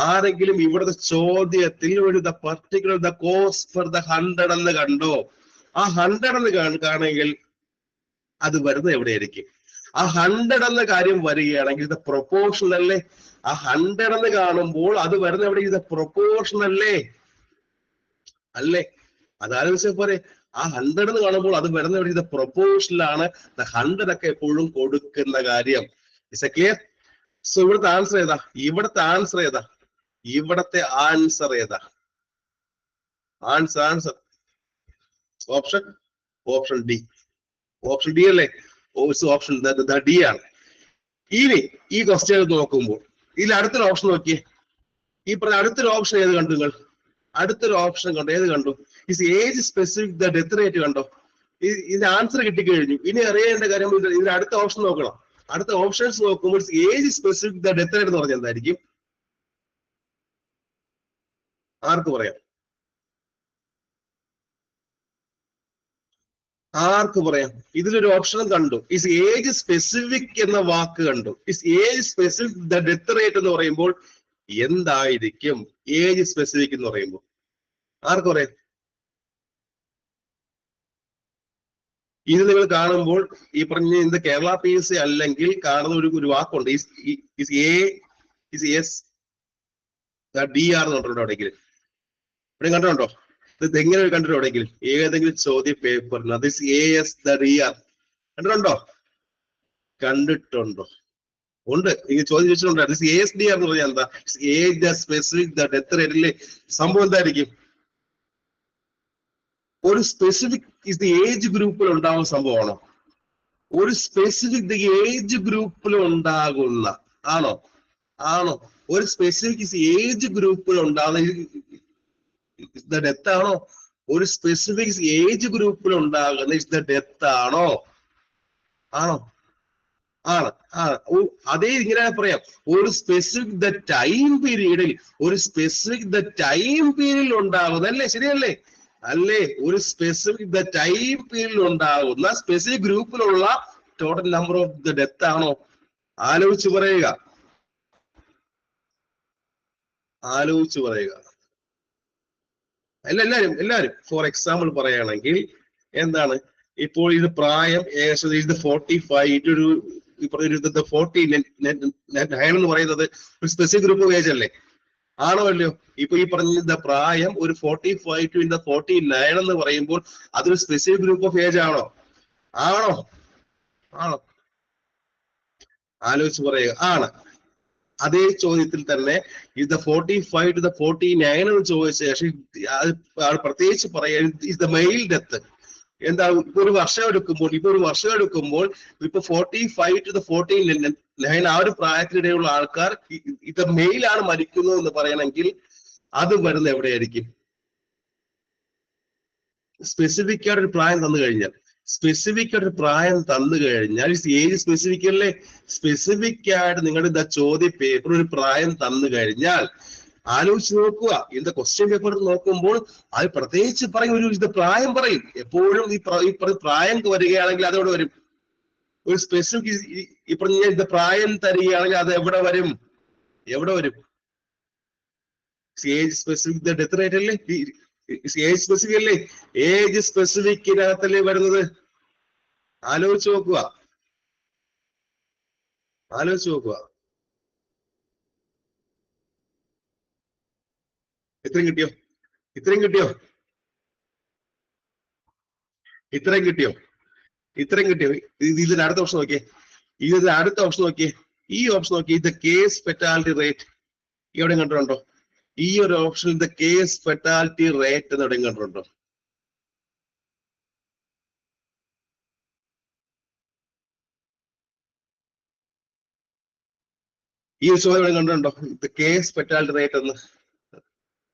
ആരെങ്കിലും ഇവിടുത്തെ ചോദ്യത്തിൽ ഒരു പർട്ടിക്കുലർ കോസ്റ്റ് പെർ 100 എന്ന് കണ്ടോ? ആ 100 എന്ന് കാണുകയാണെങ്കിൽ അത് വരുന്നത് എവിടെയായിരിക്കും? ആ 100 എന്ന കാര്യം വരികയാണെങ്കിൽ ഇത് പ്രൊപ്പോർഷണൽ അല്ലേ? ആ 100 എന്ന് കാണുമ്പോൾ അത് വരുന്ന എവിടെ? ഇത് പ്രൊപ്പോർഷണൽ അല്ലേ? അതാലോചിച്ച പോലെ ആ 100 എന്ന് കാണുമ്പോൾ അത് വരുന്ന എവിടെ? ഇത് പ്രൊപ്പോർഷണൽ ആണ്. 100 ഒക്കെ എപ്പോഴും കൊടുക്കുന്ന കാര്യം. Is a clear? സോ ഇവിടുത്തെ ആൻസർ ഏതാ? ഇവിടുത്തെ ആൻസർ ഏതാ? Answer option D. Option D അല്ലേ? ഓപ്ഷൻ ഡി ആണ്. ഇനി ഈ ക്വസ്റ്റ്യൻ നോക്കുമ്പോൾ ഇതിൽ അടുത്തൊരു ഓപ്ഷൻ നോക്കിയേ. ഈ പറഞ്ഞ അടുത്തൊരു ഓപ്ഷൻ ഏത് കണ്ടു നിങ്ങൾ? അടുത്തൊരു ഓപ്ഷൻ കണ്ടു. ഏത് കണ്ടു? Is age specific the death rate കണ്ടോ? ഇതിന്റെ ആൻസർ കിട്ടിക്കഴിഞ്ഞു. ഇനി അറിയേണ്ട കാര്യം ഇതിന്റെ അടുത്ത ഓപ്ഷൻ നോക്കണം. അടുത്ത ഓപ്ഷൻസ് നോക്കുമ്പോൾ age specific the death rate എന്ന് പറഞ്ഞാൽ എന്തായിരിക്കും? ആർക്ക് പറയാം? ഇതിലൊരു ഓപ്ഷൻ കണ്ടു. ഇസ് ഏജ് സ്പെസിഫിക് എന്ന വാക്ക് കണ്ടു. Is age specific the death rate എന്ന് പറയുമ്പോൾ എന്തായിരിക്കും ഏജ് സ്പെസിഫിക് എന്ന് പറയുമ്പോൾ? ആർക്ക് പറയാം? ഇത് നിങ്ങൾ കാണുമ്പോൾ ഈ പറഞ്ഞ ഇന്ത് കേരള PSC അല്ലെങ്കിൽ കാണുന്ന ഒരു വാക്കുണ്ട്. DR എന്ന് കണ്ടിട്ടുണ്ടോ എവിടെയെങ്കിലും? ഇവിടെ കണ്ടിട്ടുണ്ടോ? ഇത് എങ്ങനെ കണ്ടിട്ടുണ്ടോ എവിടെയെങ്കിലും? ഏതെങ്കിലും ചോദ്യ പേപ്പറിന് അത് AS DR കണ്ടിട്ടുണ്ടോ? ഉണ്ട്. ഈ ചോദ്യം ചോദിച്ചിട്ടുണ്ടോ? ASDR എന്ന് പറഞ്ഞാൽ എന്താ? ഏജ് സ്പെസിഫിക് ദ ഡെത്ത് റേറ്റിലെ സംഭവം എന്തായിരിക്കും? ഒരു സ്പെസിഫിക് ഏജ് ഗ്രൂപ്പിൽ ഉണ്ടാകുന്ന സംഭവമാണോ? ഒരു സ്പെസിഫിക് ഏജ് ഗ്രൂപ്പിൽ ഉണ്ടാകുന്ന ആണോ? ഒരു സ്പെസിഫിക് ഏജ് ഗ്രൂപ്പിൽ ഉണ്ടാകുന്ന ഡെത്ത് ആണോ? ഒരു സ്പെസിഫിക് ഏജ് ഗ്രൂപ്പിൽ ഉണ്ടാകുന്ന ഡെത്ത് ആണോ? ആണ്. അതേ ഇങ്ങനെ പറയാം. ഒരു സ്പെസിഫിക് ടൈം പീരീഡിൽ ഉണ്ടാകുന്ന അല്ലേ? ശരിയല്ലേ? അല്ലേ? ഒരു സ്പെസിഫിക് ടൈം പീരീഡിൽ ഉണ്ടാകുന്ന സ്പെസിഫിക് ഗ്രൂപ്പിലുള്ള total number of the death ആണോ? ആലോചിച്ച് പറയുക. എല്ലാരും ഫോർ എക്സാമ്പിൾ പറയുകയാണെങ്കിൽ എന്താണ്? ഇപ്പോൾ ഇത് പ്രായം ഏകദേശം ഇത് 45 ഒരു 49 എന്ന് പറയുന്നത് ഒരു സ്പെസിഫിക് ഗ്രൂപ്പ് ഏജ് അല്ലേ? ആണോ അല്ലയോ? ഇപ്പൊ ഈ പറഞ്ഞ പ്രായം ഒരു 45 to 49 എന്ന് പറയുമ്പോൾ അതൊരു സ്പെസിഫിക് ഗ്രൂപ്പ് ഓഫ് ഏജ് ആണോ? ആലോചിച്ച് പറയുക. ആണ്. അതേ ചോദ്യത്തിൽ തന്നെ ഇത് 45 to 49 എന്ന് ചോദിച്ച ശേഷം പ്രത്യേകിച്ച് പറയാൻ ഇസ് ദ മെയിൽ ഡെത്ത്. എന്താ ഇപ്പൊ ഒരു വർഷം എടുക്കുമ്പോൾ ഇപ്പൊ 45 to 49 ആ ഒരു പ്രായത്തിനിടയിലുള്ള ആൾക്കാർ ഇത് മെയിലാണ് മരിക്കുന്നത് എന്ന് പറയണമെങ്കിൽ അത് വരുന്നത് എവിടെയായിരിക്കും? സ്പെസിഫിക് ആയിട്ട് ഒരു പ്രായം തന്നു കഴിഞ്ഞാൽ ഏജ് സ്പെസിഫിക് അല്ലേ? സ്പെസിഫിക് ആയിട്ട് നിങ്ങളുടെ ചോദ്യ പേപ്പർ ഒരു പ്രായം തന്നു കഴിഞ്ഞാൽ ആലോചിച്ച് നോക്കുക. ഇതിന്റെ ക്വസ്റ്റ്യൻ പേപ്പർ നോക്കുമ്പോൾ അത് പ്രത്യേകിച്ച് പറയും, ഇത് പ്രായം പറയും. എപ്പോഴും ഈ പ്രായം വരികയാണെങ്കിൽ അതോടെ വരും. ഒരു സ്പെസിഫിക് ഈ പറഞ്ഞ ഇത് പ്രായം തരികയാണെങ്കിൽ അത് എവിടെ വരും? ഏജ് സ്പെസിഫിക് ഡെത്ത് റേറ്റ് അല്ലേ? ഏജ് സ്പെസിഫിക് അല്ലേ? ഏജ് സ്പെസിഫിക്കിനകത്തല്ലേ വരുന്നത്? ആലോചിച്ച് നോക്കുക. ഇത്രയും കിട്ടിയോ? ഇത്രയും കിട്ടിയോ? ഇതിന്റെ അടുത്ത ഓപ്ഷൻ നോക്കിയേ. ഈ ഓപ്ഷൻ നോക്കിയേ. ഇത് കേസ് ഫെറ്റാലിറ്റി റേറ്റ് എവിടെയും കണ്ടിട്ടുണ്ടോ? ഈ ഒരു ഓപ്ഷൻ ഇത് കേസ് ഫെറ്റാലിറ്റി റേറ്റ് എന്ന് എവിടെയും കണ്ടിട്ടുണ്ടോ? ഈ ഒരു ചോദ്യം എവിടെയും കണ്ടിട്ടുണ്ടോ? ഇത് കേസ് ഫെറ്റാലിറ്റി റേറ്റ് എന്ന്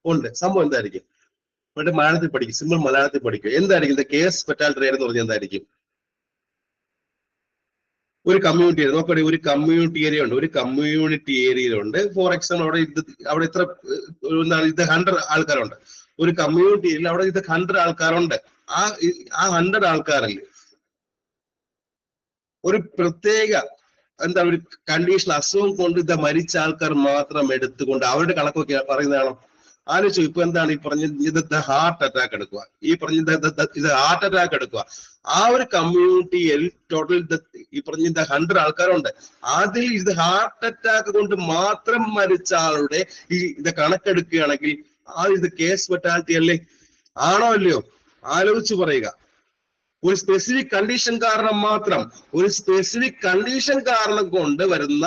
ഉണ്ട്. സംഭവം എന്തായിരിക്കും? ഇവിടെ മലയാളത്തിൽ പഠിക്കും, സിമ്പിൾ മലയാളത്തിൽ പഠിക്കും. എന്തായിരിക്കും ഇത് കേസ് ഫെറ്റാലിറ്റി റേറ്റ് എന്ന് പറഞ്ഞാൽ? എന്തായിരിക്കും? ഒരു കമ്മ്യൂണിറ്റി ഏരിയ നോക്കട്ടെ. ഒരു കമ്മ്യൂണിറ്റി ഏരിയയിലുണ്ട്. ഫോർ എക്സാമ്പിൾ അവിടെ ഇത്ര ഇത് 100 ആൾക്കാരുണ്ട്. ഒരു കമ്മ്യൂണിറ്റി ഏരിയയിൽ അവിടെ ഇത് 100 ആൾക്കാരുണ്ട്. ആ 100 ആൾക്കാരിൽ ഒരു പ്രത്യേക ഒരു കണ്ടീഷൻ അസുഖം കൊണ്ട് ഇത് മരിച്ച ആൾക്കാർ മാത്രം എടുത്തുകൊണ്ട് അവരുടെ കണക്കൊക്കെ പറയുന്നതാണോ? ആലോചിച്ചു. ഇപ്പൊ എന്താണ് ഈ പറഞ്ഞത്? ഹാർട്ട് അറ്റാക്ക് എടുക്കുക. ഇത് ഹാർട്ട് അറ്റാക്ക് എടുക്കുക. ആ ഒരു കമ്മ്യൂണിറ്റിയിൽ ടോട്ടൽ ഈ പറഞ്ഞ 100 ആൾക്കാരുണ്ട്. അതിൽ ഇത് ഹാർട്ട് അറ്റാക്ക് കൊണ്ട് മാത്രം മരിച്ച ആളുടെ ഇത് കണക്കെടുക്കുകയാണെങ്കിൽ ഇത് കേസ് ഫെറ്റാലിറ്റി അല്ലേ? ആണോ അല്ലയോ? ആലോചിച്ച് പറയുക. ഒരു സ്പെസിഫിക് കണ്ടീഷൻ കാരണം മാത്രം, ഒരു സ്പെസിഫിക് കണ്ടീഷൻ കാരണം കൊണ്ട് വരുന്ന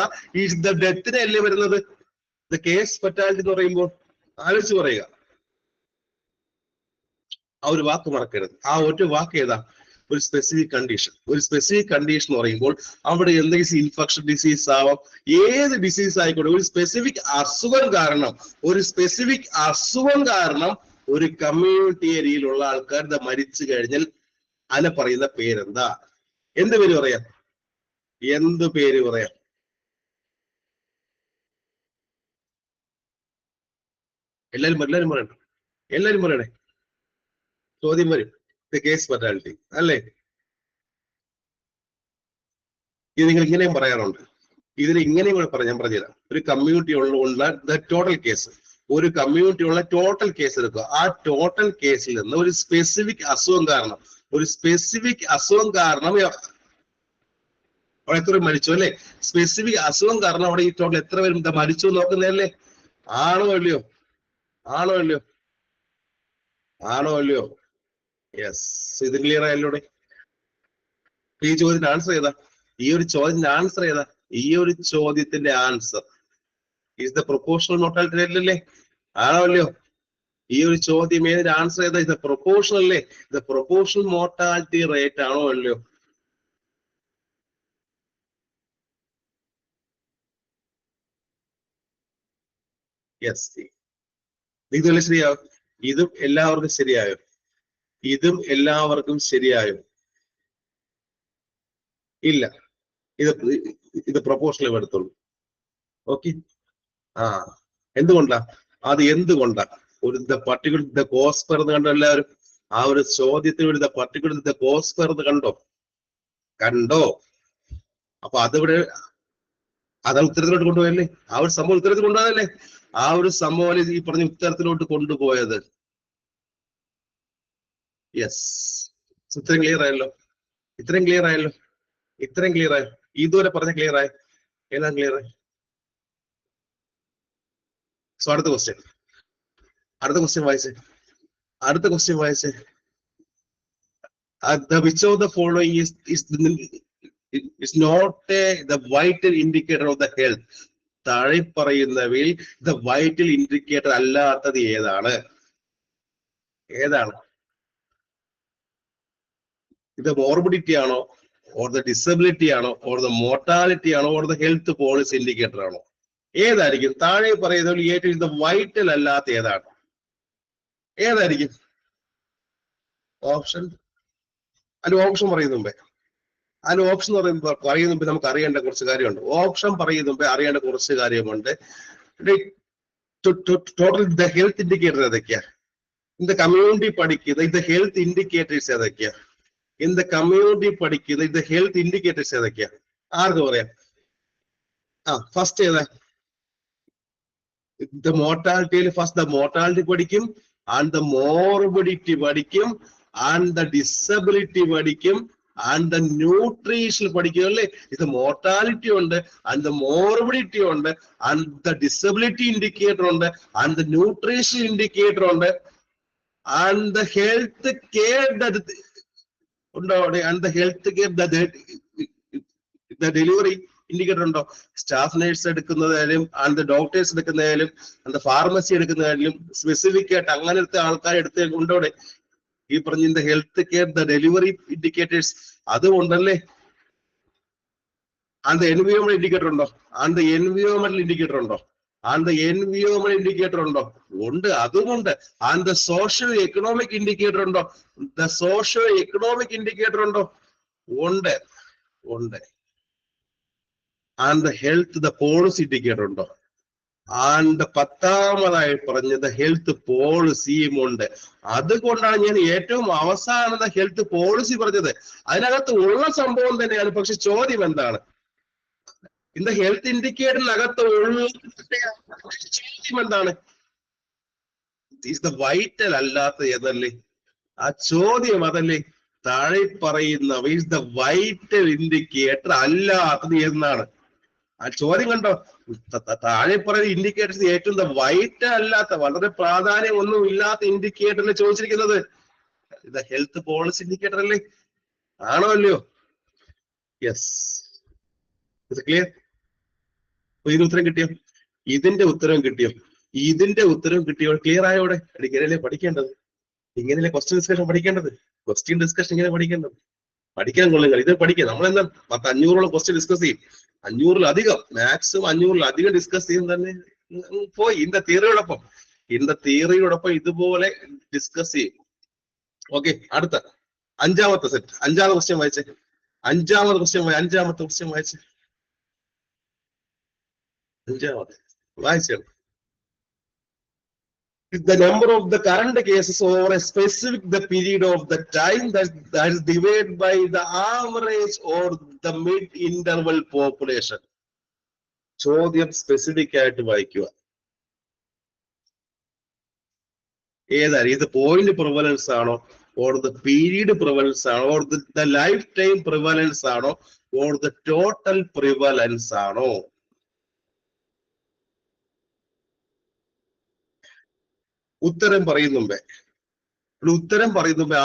ഡെത്തിനെ അല്ലേ വരുന്നത് ഇത് കേസ് ഫെറ്റാലിറ്റി എന്ന് പറയുമ്പോൾ? ആലോചിച്ച് പറയുക. ആ ഒരു വാക്ക് മറക്കരുത്. ആ ഒറ്റ വാക്ക് ഏതാ? ഒരു സ്പെസിഫിക് കണ്ടീഷൻ. എന്ന് പറയുമ്പോൾ അവിടെ എന്തെങ്കിലും ഇൻഫെക്ഷൻ ഡിസീസ് ആവാം, ഏത് ഡിസീസ് ആയിക്കോട്ടെ. ഒരു സ്പെസിഫിക് അസുഖം കാരണം ഒരു കമ്മ്യൂണിറ്റി ഏരിയയിലുള്ള ആൾക്കാർ മരിച്ചു കഴിഞ്ഞാൽ അതിനെ പറയുന്ന പേരെന്താ? എന്ത് പേര് പറയാം? എല്ലാരും പറയണേ. ചോദ്യം വരും. കേസ് ഫെറ്റാലിറ്റി അല്ലേ? ഇത് നിങ്ങൾ ഇങ്ങനെയും പറയാറുണ്ട്. ഇതിന് ഇങ്ങനെയും കൂടെ ഞാൻ പറഞ്ഞുതരാം. ഒരു കമ്മ്യൂണിറ്റി ഉള്ള ടോട്ടൽ കേസ്, എടുക്കുക. ആ ടോട്ടൽ കേസിൽ നിന്ന് ഒരു സ്പെസിഫിക് അസുഖം കാരണം അവിടെ എത്ര മരിച്ചു അല്ലേ? സ്പെസിഫിക് അസുഖം കാരണം അവിടെ ഈ ടോട്ടൽ എത്ര പേരും മരിച്ചു നോക്കുന്നതല്ലേ? ആണോ അല്ലയോ? യെസ്. ഇത് ക്ലിയർ ആയല്ലോടെ? ഈ ചോദ്യത്തിന്റെ ആൻസർ ഏതാ? ഈ ഒരു ചോദ്യത്തിന്റെ answer is the proportional mortality rate അല്ലേ? ആണോ അല്ലയോ? ഈ ഒരു ചോദ്യം ഏതിന്റെ ആൻസർ ഏതാ? ഇത് പ്രൊപ്പോർഷണൽ അല്ലേ? ഇത് പ്രൊപ്പോർഷണൽ മോർട്ടാലിറ്റി റേറ്റ് ആണോ അല്ലയോ? യെസ്. ഇതും ശരിയാവും. ഇതും എല്ലാവർക്കും ശരിയായോ? ഇല്ല. ഇത് പ്രൊപ്പോർഷണൽ എടുത്തുള്ളൂ. ഓക്കെ. എന്തുകൊണ്ടാ? ഒരു പർട്ടിക്കുലർ കോസ്റ്റ് പെർ കണ്ടോ എല്ലാവരും? ആ ഒരു ചോദ്യത്തിന് ഒരു പർട്ടിക്കുലർ കോസ്റ്റ് പെർ കണ്ടോ? അപ്പൊ അതിവിടെ അതാണ് ഉത്തരത്തിലോട്ട് കൊണ്ടുപോയല്ലേ? ആ ഒരു സംഭവം ഉത്തരത്തിൽ കൊണ്ടുപോയതല്ലേ? ആ ഒരു സംഭവം ഈ പറഞ്ഞ ഉത്തരത്തിലോട്ട് കൊണ്ടുപോയത്. യെസ്. ഇത്രയും ക്ലിയർ ആയല്ലോ? ഇതുവരെ പറഞ്ഞ ക്ലിയർ ആയോ? ഏതാ ക്ലിയർ ആയി? സോ അടുത്ത ക്വസ്റ്റ്യൻ വായിച്ചേ. Which of the following is not the vital indicator of the health? താഴെ പറയുന്നവയിൽ the vital indicator അല്ലാത്തത് ഏതാണ്? ഇത് മോർബിഡിറ്റി ആണോ, ഓർ ദ ഡിസബിലിറ്റി ആണോ, ഓർ ദ മോർട്ടാലിറ്റി ആണോ, or the health policy indicator ആണോ? ഏതായിരിക്കും? താഴെ പറയുന്നത് ഏറ്റവും ഇത് വൈറ്റൽ അല്ലാത്ത ഏതാണ്? ഏതായിരിക്കും ഓപ്ഷൻ? അതിന്റെ ഓപ്ഷൻ പറയുന്ന മുമ്പേ നമുക്ക് അറിയേണ്ട കുറച്ച് കാര്യമുണ്ട്. ഓപ്ഷൻ പറയുന്ന മുമ്പേ അറിയേണ്ട കുറച്ച് കാര്യമുണ്ട്. ടോട്ടൽ ദ ഹെൽത്ത് ഇൻഡിക്കേറ്റർ ഏതൊക്കെയാ? ഇൻ ദ കമ്മ്യൂണിറ്റി പഠിക്കുന്ന ഇത് ഹെൽത്ത് ഇൻഡിക്കേറ്റേഴ്സ് ഏതൊക്കെയാ? ഇൻ ദ കമ്മ്യൂണിറ്റി പഠിക്കുന്ന ഇത് ഹെൽത്ത് ഇൻഡിക്കേറ്റേഴ്സ് ഏതൊക്കെയാ? ആർക്ക് പറയാം? ഫസ്റ്റ് ഏതാ? ദ മോർട്ടാലിറ്റിയിൽ ഫസ്റ്റ് ദ മോർട്ടാലിറ്റി പഠിക്കും, ആൻഡ് ദ മോർബിഡിറ്റി പഠിക്കും, ആൻഡ് ദ ഡിസബിലിറ്റി പഠിക്കും, ആൻഡ് ദ ന്യൂട്രീഷൻ പഠിക്കും അല്ലേ? ഇത് മോർട്ടാലിറ്റി ഉണ്ട്, ആൻഡ് ദ മോർബിഡിറ്റി ഉണ്ട്, ആൻഡ് ദ ഡിസബിലിറ്റി ഇൻഡിക്കേറ്റർ ഉണ്ട്, ആൻഡ് ദ ന്യൂട്രീഷൻ ഇൻഡിക്കേറ്റർ ഉണ്ട്, ആൻഡ് ദ ഹെൽത്ത് കെയർ ഉണ്ടോ? And the health care the delivery indicator ഉണ്ടോ? സ്റ്റാഫ് നേഴ്സ് എടുക്കുന്നതായാലും, ആൻഡ് ഡോക്ടേഴ്സ് എടുക്കുന്നതായാലും, ആൻഡ് ഫാർമസി എടുക്കുന്നതായാലും, സ്പെസിഫിക് ആയിട്ട് അങ്ങനത്തെ ആൾക്കാർ എടുത്ത് ഉണ്ടോ? ഈ പറഞ്ഞ health care the delivery indicators അതും ഉണ്ടല്ലേ? ആൻഡ് ദ എൻവിയോമെന്റ് ഇൻഡിക്കേറ്റർ ഉണ്ടോ? ആൻഡ് ദ എൻവിയോമെന്റൽ ഇൻഡിക്കേറ്റർ ഉണ്ടോ? ആൻഡ് ദ എൻവിയോമെന്റ് ഇൻഡിക്കേറ്റർ ഉണ്ടോ? ഉണ്ട്, അതുമുണ്ട്. And the socio economic indicator ഉണ്ടോ? ദ സോഷ്യോ എക്കണോമിക് ഇൻഡിക്കേറ്റർ ഉണ്ടോ? ഉണ്ട്, ഉണ്ട്. And the health the policy indicator ഉണ്ടോ? ആൻഡ് 10ാമതായി പറഞ്ഞത് ഹെൽത്ത് പോളിസിയും ഉണ്ട്. അതുകൊണ്ടാണ് ഞാൻ ഏറ്റവും അവസാനത്തെ ഹെൽത്ത് പോളിസി പറഞ്ഞത്. അതിനകത്ത് ഉള്ള സംഭവം തന്നെയാണ്. പക്ഷെ ചോദ്യം എന്താണ്? ഇന്ന് ഹെൽത്ത് ഇൻഡിക്കേറ്ററിനകത്ത് ഉള്ള ചോദ്യം എന്താണ്? വൈറ്റൽ അല്ലാത്ത ഏതല്ലേ? ആ ചോദ്യം അതല്ലേ? താഴെ പറയുന്ന ഈസ് ദ വൈറ്റൽ ഇൻഡിക്കേറ്റർ അല്ലാത്തത് എന്നാണ് ആ ചോദ്യം. കണ്ടോ? താഴെ പറയുന്ന ഇൻഡിക്കേറ്റേഴ്സ് ഏറ്റവും വൈറ്റൽ അല്ലാത്ത, വളരെ പ്രാധാന്യം ഒന്നും ഇല്ലാത്ത ഇൻഡിക്കേറ്ററിൽ ചോദിച്ചിരിക്കുന്നത് ഇത് ഹെൽത്ത് പോളിസി ഇൻഡിക്കേറ്റർ അല്ലേ? ആണോ അല്ലയോ? യെസ്. ഇത് ക്ലിയർ? ഇതിന് ഉത്തരം കിട്ടിയോ? ഇതിന്റെ ഉത്തരവും കിട്ടിയോ? ഇതിന്റെ ഉത്തരവും കിട്ടിയോ? ക്ലിയർ ആയോടെ? ഇങ്ങനെയല്ലേ പഠിക്കേണ്ടത്? ഇങ്ങനെയല്ലേ ക്വസ്റ്റ്യൻ ഡിസ്കഷൻ പഠിക്കേണ്ടത്? ക്വസ്റ്റ്യൻ ഡിസ്കഷൻ ഇങ്ങനെ പഠിക്കേണ്ടത്? പഠിക്കാൻ കൊള്ളുക. ഇത് പഠിക്കുക. നമ്മളെന്താ 500ഓളം ക്വസ്റ്റ്യൻ ഡിസ്കസ് ചെയ്യും. 500-ലധികം, മാക്സിമം 500-ലധികം ഡിസ്കസ് ചെയ്യും തന്നെ പോയി ഇതിന്റെ തിയറിയോടൊപ്പം ഇതുപോലെ ഡിസ്കസ് ചെയ്യും. ഓക്കെ, അടുത്ത 5ാമത്തെ സെറ്റ്. 5ാമത്തെ ക്വസ്റ്റ്യൻ വായിച്ചേ. 5ാമത്തെ ക്വസ്റ്റ്യൻ വായിച്ചേ. 5ാമത്തെ വായിച്ചേ. The number of the current cases over a specific the period of the time that is divided by the average or the mid interval population. ചോദ്യം സ്പെസിഫിക് ആയിട്ട് വായിക്കുക. ഏതാണ് ഇത്? പോയിന്റ് പ്രിവലൻസ് ആണോ, or the period prevalence ആണോ, or the life time prevalence ആണോ, or the total prevalence ആണോ? ഉത്തരം പറയുന്നുമ്പേ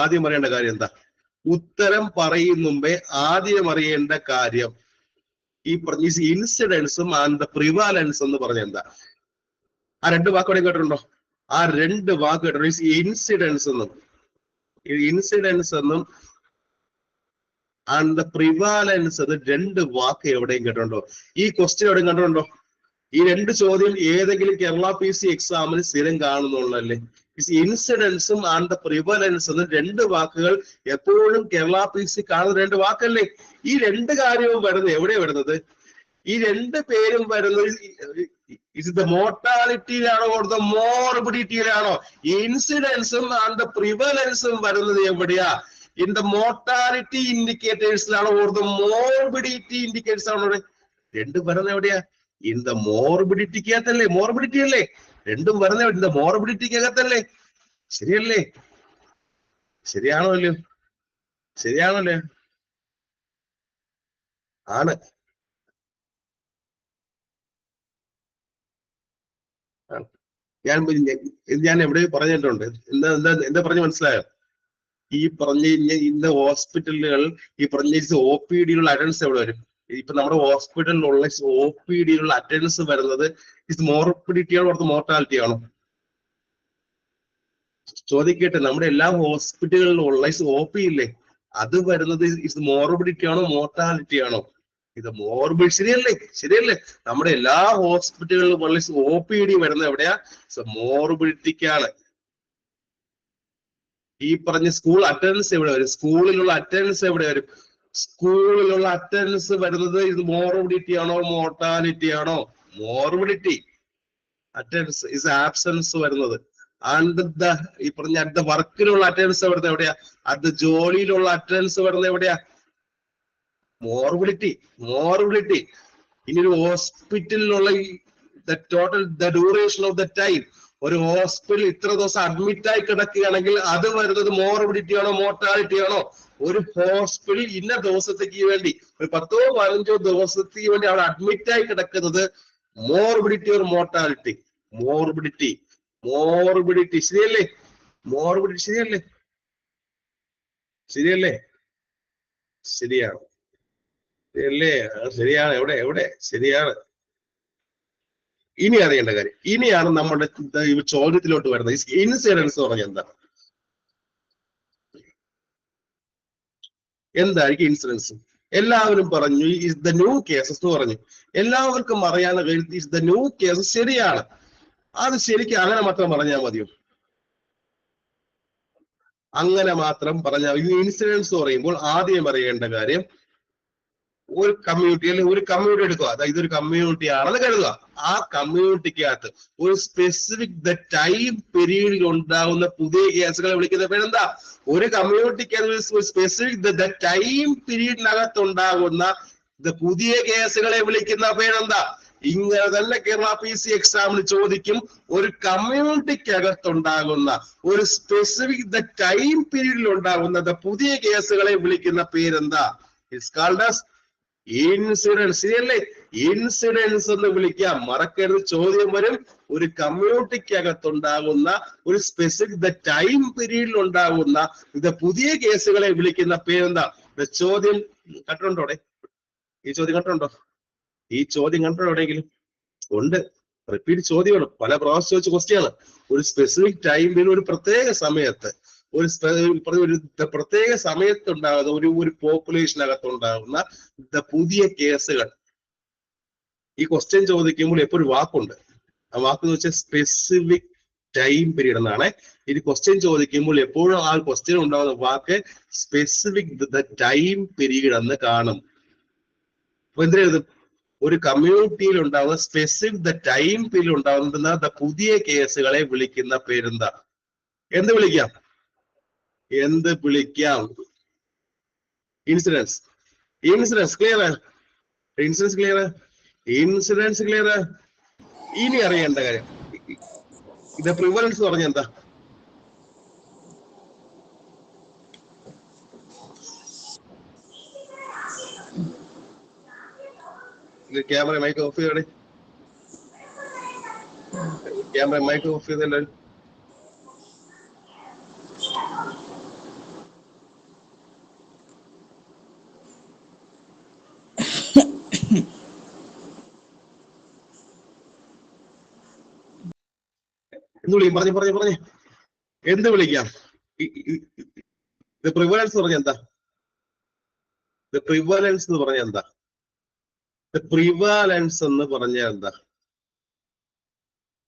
ആദ്യം അറിയേണ്ട കാര്യം എന്താ? ഉത്തരം പറയുന്നുമ്പേ ആദ്യം അറിയേണ്ട കാര്യം ഈ പറഞ്ഞ ഇൻസിഡൻസും ആൻഡ് ദ പ്രിവാലൻസ് എന്ന് പറഞ്ഞ എന്താ? ആ 2 വാക്കുകൂടെ കേട്ടിട്ടുണ്ടോ? ആ 2 വാക്ക് കേട്ടോ? ഇൻസിഡൻസ് എന്നും ആൻഡ് ദ പ്രിവാലൻസ് എന്ന് 2 വാക്ക് എവിടെയും കേട്ടിട്ടുണ്ടോ? ഈ ക്വസ്റ്റ്യൻ എവിടെയും കണ്ടിട്ടുണ്ടോ? ഈ 2 ചോദ്യം ഏതെങ്കിലും കേരള PC എക്സാമിന് സ്ഥിരം കാണുന്നുള്ളല്ലേ? ഇൻസിഡൻസും ആൻഡ് ദ പ്രിവലൻസ് എന്ന് 2 വാക്കുകൾ എപ്പോഴും കേരള PC കാണുന്ന 2 വാക്കല്ലേ? ഈ 2 കാര്യവും വരുന്നത് എവിടെയാണ് വരുന്നത്? ഈ 2 പേരും വരുന്നത് ഇത് ദ മോർട്ടാലിറ്റിയിലാണോ, ഓർ ദ മോർബിഡിറ്റിയിലാണോ? ഇൻസിഡൻസും ആൻഡ് ദ പ്രിവലൻസും വരുന്നത് എവിടെയാ? ഇൻ ദ മോർട്ടാലിറ്റി ഇൻഡിക്കേറ്റേഴ്സിലാണോ, ഓർ ദ മോർബിഡിറ്റി ഇൻഡിക്കേറ്റേഴ്സ് ആണോ? 2 വരുന്നത് എവിടെയാ? In the മോർബിഡിറ്റിക്കകത്തല്ലേ? മോർബിഡിറ്റി അല്ലേ? 2ഉം വരുന്ന ഇൻ ദ മോർബിഡിറ്റിക്കകത്തല്ലേ? ശരിയല്ലേ? ശരിയാണോ അല്ലയോ? ആണ്. ഞാൻ എവിടെ പറഞ്ഞിട്ടുണ്ട്? എന്താ പറഞ്ഞ് മനസ്സിലായോ? ഈ പറഞ്ഞ ഇന്ന ഹോസ്പിറ്റലുകൾ ഈ പറഞ്ഞ OPD-യിലുള്ള അറ്റൻഡൻസ് എവിടെ വരും? ഇപ്പൊ നമ്മുടെ ഹോസ്പിറ്റലിലുള്ള OPD-യിലുള്ള അറ്റൻഡൻസ് വരുന്നത് ഇത് മോർബിഡിറ്റി ആണോ, ഓർ മോർട്ടാലിറ്റി ആണോ? ചോദിക്കട്ടെ. നമ്മുടെ എല്ലാ ഹോസ്പിറ്റലുകളിലും ഉള്ള OP ഇല്ലേ? അത് വരുന്നത് ഇത് മോർബിഡിറ്റി ആണോ മോർട്ടാലിറ്റി ആണോ? ഇത് മോർബിഡ്. ശരിയല്ലേ? ശരിയല്ലേ? നമ്മുടെ എല്ലാ ഹോസ്പിറ്റലുകളിലും OPD വരുന്നത് എവിടെയാ? മോർബിഡിറ്റിക്കാണ്. ഈ പറഞ്ഞ സ്കൂൾ അറ്റൻഡൻസ് എവിടെ വരും? സ്കൂളിലുള്ള അറ്റൻഡൻസ് എവിടെ വരും? സ്കൂളിലുള്ള അറ്റൻഡൻസ് വരുന്നത് ഇത് മോർബിഡിറ്റി ആണോ മോർട്ടാലിറ്റി ആണോ? മോർബിഡിറ്റി. അറ്റൻഡൻസ് ഇസ് ആബ്സെൻസ് വരുന്നത്. ആൻഡ് ഈ പറഞ്ഞ അറ്റ് വർക്കിലുള്ള അറ്റൻഡൻസ് വരുന്നത് എവിടെയാ? അറ്റ് ജോലിയിലുള്ള അറ്റൻഡൻസ് വരുന്നത് എവിടെയാ? മോർബിഡിറ്റി. മോർബിഡിറ്റി. ഇനി ഒരു ഹോസ്പിറ്റലിലുള്ള total duration of the time, ഒരു ഹോസ്പിറ്റലിൽ ഇത്ര ദിവസം അഡ്മിറ്റ് ആയി കിടക്കുകയാണെങ്കിൽ അത് വരുന്നത് മോർബിഡിറ്റി ആണോ മോർട്ടാലിറ്റി ആണോ? ഒരു ഹോസ്പിറ്റലിൽ ഇന്ന ദിവസത്തേക്ക് വേണ്ടി ഒരു 10ഓ 15ഓ ദിവസത്തേക്ക് വേണ്ടി അവിടെ അഡ്മിറ്റ് ആയി കിടക്കുന്നത് മോർബിഡിറ്റി ഒരു മോർട്ടാലിറ്റി? മോർബിഡിറ്റി. മോർബിഡിറ്റി. ശരിയല്ലേ? മോർബിഡിറ്റി. ശരിയല്ലേ? ശരിയല്ലേ? ശരിയാണ്. ശരിയല്ലേ? ശരിയാണ്. എവിടെ എവിടെ ശരിയാണ്. ഇനി അറിയേണ്ട കാര്യം, ഇനിയാണ് നമ്മുടെ ചോദ്യത്തിലോട്ട് വരുന്നത്. ഇൻസിഡൻസ് എന്ന് പറഞ്ഞാൽ എന്താ? എന്തായിരിക്കും ഇൻസിഡൻസ്? എല്ലാവരും പറഞ്ഞു ഇസ് ദ ന്യൂ കേസസ് എന്ന് പറഞ്ഞു. എല്ലാവർക്കും അറിയാവുന്ന കാര്യം ഇസ് ദ ന്യൂ കേസസ്. ശരിയാണ്. അത് ശരിക്കും അങ്ങനെ മാത്രം പറഞ്ഞാൽ മതിയോ? അങ്ങനെ മാത്രം പറഞ്ഞാൽ ഈ ഇൻസിഡൻസ് പറയുമ്പോൾ ആദ്യം അറിയേണ്ട കാര്യം, ഒരു കമ്മ്യൂണിറ്റി അല്ലെങ്കിൽ ഒരു കമ്മ്യൂണിറ്റി എടുക്കുക, അതായത് ഇതൊരു കമ്മ്യൂണിറ്റി ആണെന്ന് കരുതുക. ആ കമ്മ്യൂണിറ്റിക്കകത്ത് ഒരു സ്പെസിഫിക് ടൈം പീരീഡിൽ ഉണ്ടാകുന്ന പുതിയ കേസുകളെ വിളിക്കുന്ന പേരെന്താ? ഒരു കമ്മ്യൂണിറ്റിക്ക് സ്പെസിഫിക് ടൈം പീരീഡിനകത്ത് ഉണ്ടാകുന്ന പുതിയ കേസുകളെ വിളിക്കുന്ന പേരെന്താ? ഇങ്ങനെ തന്നെ കേരള PC എക്സാമിന് ചോദിക്കും. ഒരു കമ്മ്യൂണിറ്റിക്കകത്തുണ്ടാകുന്ന ഒരു സ്പെസിഫിക് ടൈം പീരീഡിൽ ഉണ്ടാകുന്ന പുതിയ കേസുകളെ വിളിക്കുന്ന പേരെന്താ? It's called as incidence. ശരിയല്ലേ? ഇൻസിഡൻസ് എന്ന് വിളിക്കാം. മറക്കരുത്, ചോദ്യം വരും. ഒരു കമ്മ്യൂണിറ്റിക്കകത്തുണ്ടാകുന്ന ഒരു സ്പെസിഫിക് ടൈം പീരീഡിൽ ഉണ്ടാകുന്ന പുതിയ കേസുകളെ വിളിക്കുന്ന പേരെന്താ? ചോദ്യം കണ്ടിട്ടുണ്ടോടെ? ഈ ചോദ്യം കണ്ടിട്ടുണ്ടോ? ഈ ചോദ്യം കണ്ടിട്ടുണ്ടോ എവിടെയെങ്കിലും? ഉണ്ട്. റിപ്പീറ്റ് ചോദ്യമാണ്, പല പ്രാവശ്യം ചോദിച്ച ക്വസ്റ്റ്യാണ്. ഒരു സ്പെസിഫിക് ടൈം പീരീഡ്, ഒരു പ്രത്യേക സമയത്ത്, ഒരു പ്രത്യേക സമയത്തുണ്ടാകുന്ന ഒരു പോപ്പുലേഷനകത്തുണ്ടാകുന്ന പുതിയ കേസുകൾ. ഈ ക്വസ്റ്റ്യൻ ചോദിക്കുമ്പോൾ എപ്പോഴും ഒരു വാക്കുണ്ട്. ആ വാക്ക് എന്ന് വെച്ചാൽ സ്പെസിഫിക് ടൈം പീരീഡ് എന്നാണ്. ഇത് ക്വസ്റ്റ്യൻ ചോദിക്കുമ്പോൾ എപ്പോഴും ആ ക്വസ്റ്റ്യൻ ഉണ്ടാകുന്ന വാക്ക് സ്പെസിഫിക് ടൈം പീരീഡ് എന്ന് കാണും. അപ്പൊ എന്തിനെഴുതും? ഒരു കമ്മ്യൂണിറ്റിയിൽ ഉണ്ടാകുന്ന സ്പെസിഫിക് ടൈം പീരീഡ് ഉണ്ടാകുന്ന പുതിയ കേസുകളെ വിളിക്കുന്ന പേരെന്താ? എന്ത് വിളിക്കാം? എന്ത് വിളിക്കാം? Incidence. Incidence clear? Incidence clear? Incidence clear? ഇനി അറിയേണ്ട കാര്യം, ഇത് പ്രിവലൻസ് പറഞ്ഞ എന്താ? ക്യാമറ മൈക്ക് ഓഫ് ചെയ്തോടെ. ക്യാമറ മൈക്ക് ഓഫ് ചെയ്തല്ലോ. എന്ത് വിളിക്കും? പറഞ്ഞേ. എന്ത് വിളിക്കാം? പ്രിവലൻസ് പറഞ്ഞ എന്താ? പ്രിവലൻസ് എന്ന് പറഞ്ഞ എന്താ? പ്രിവാലൻസ് എന്ന് പറഞ്ഞാൽ എന്താ?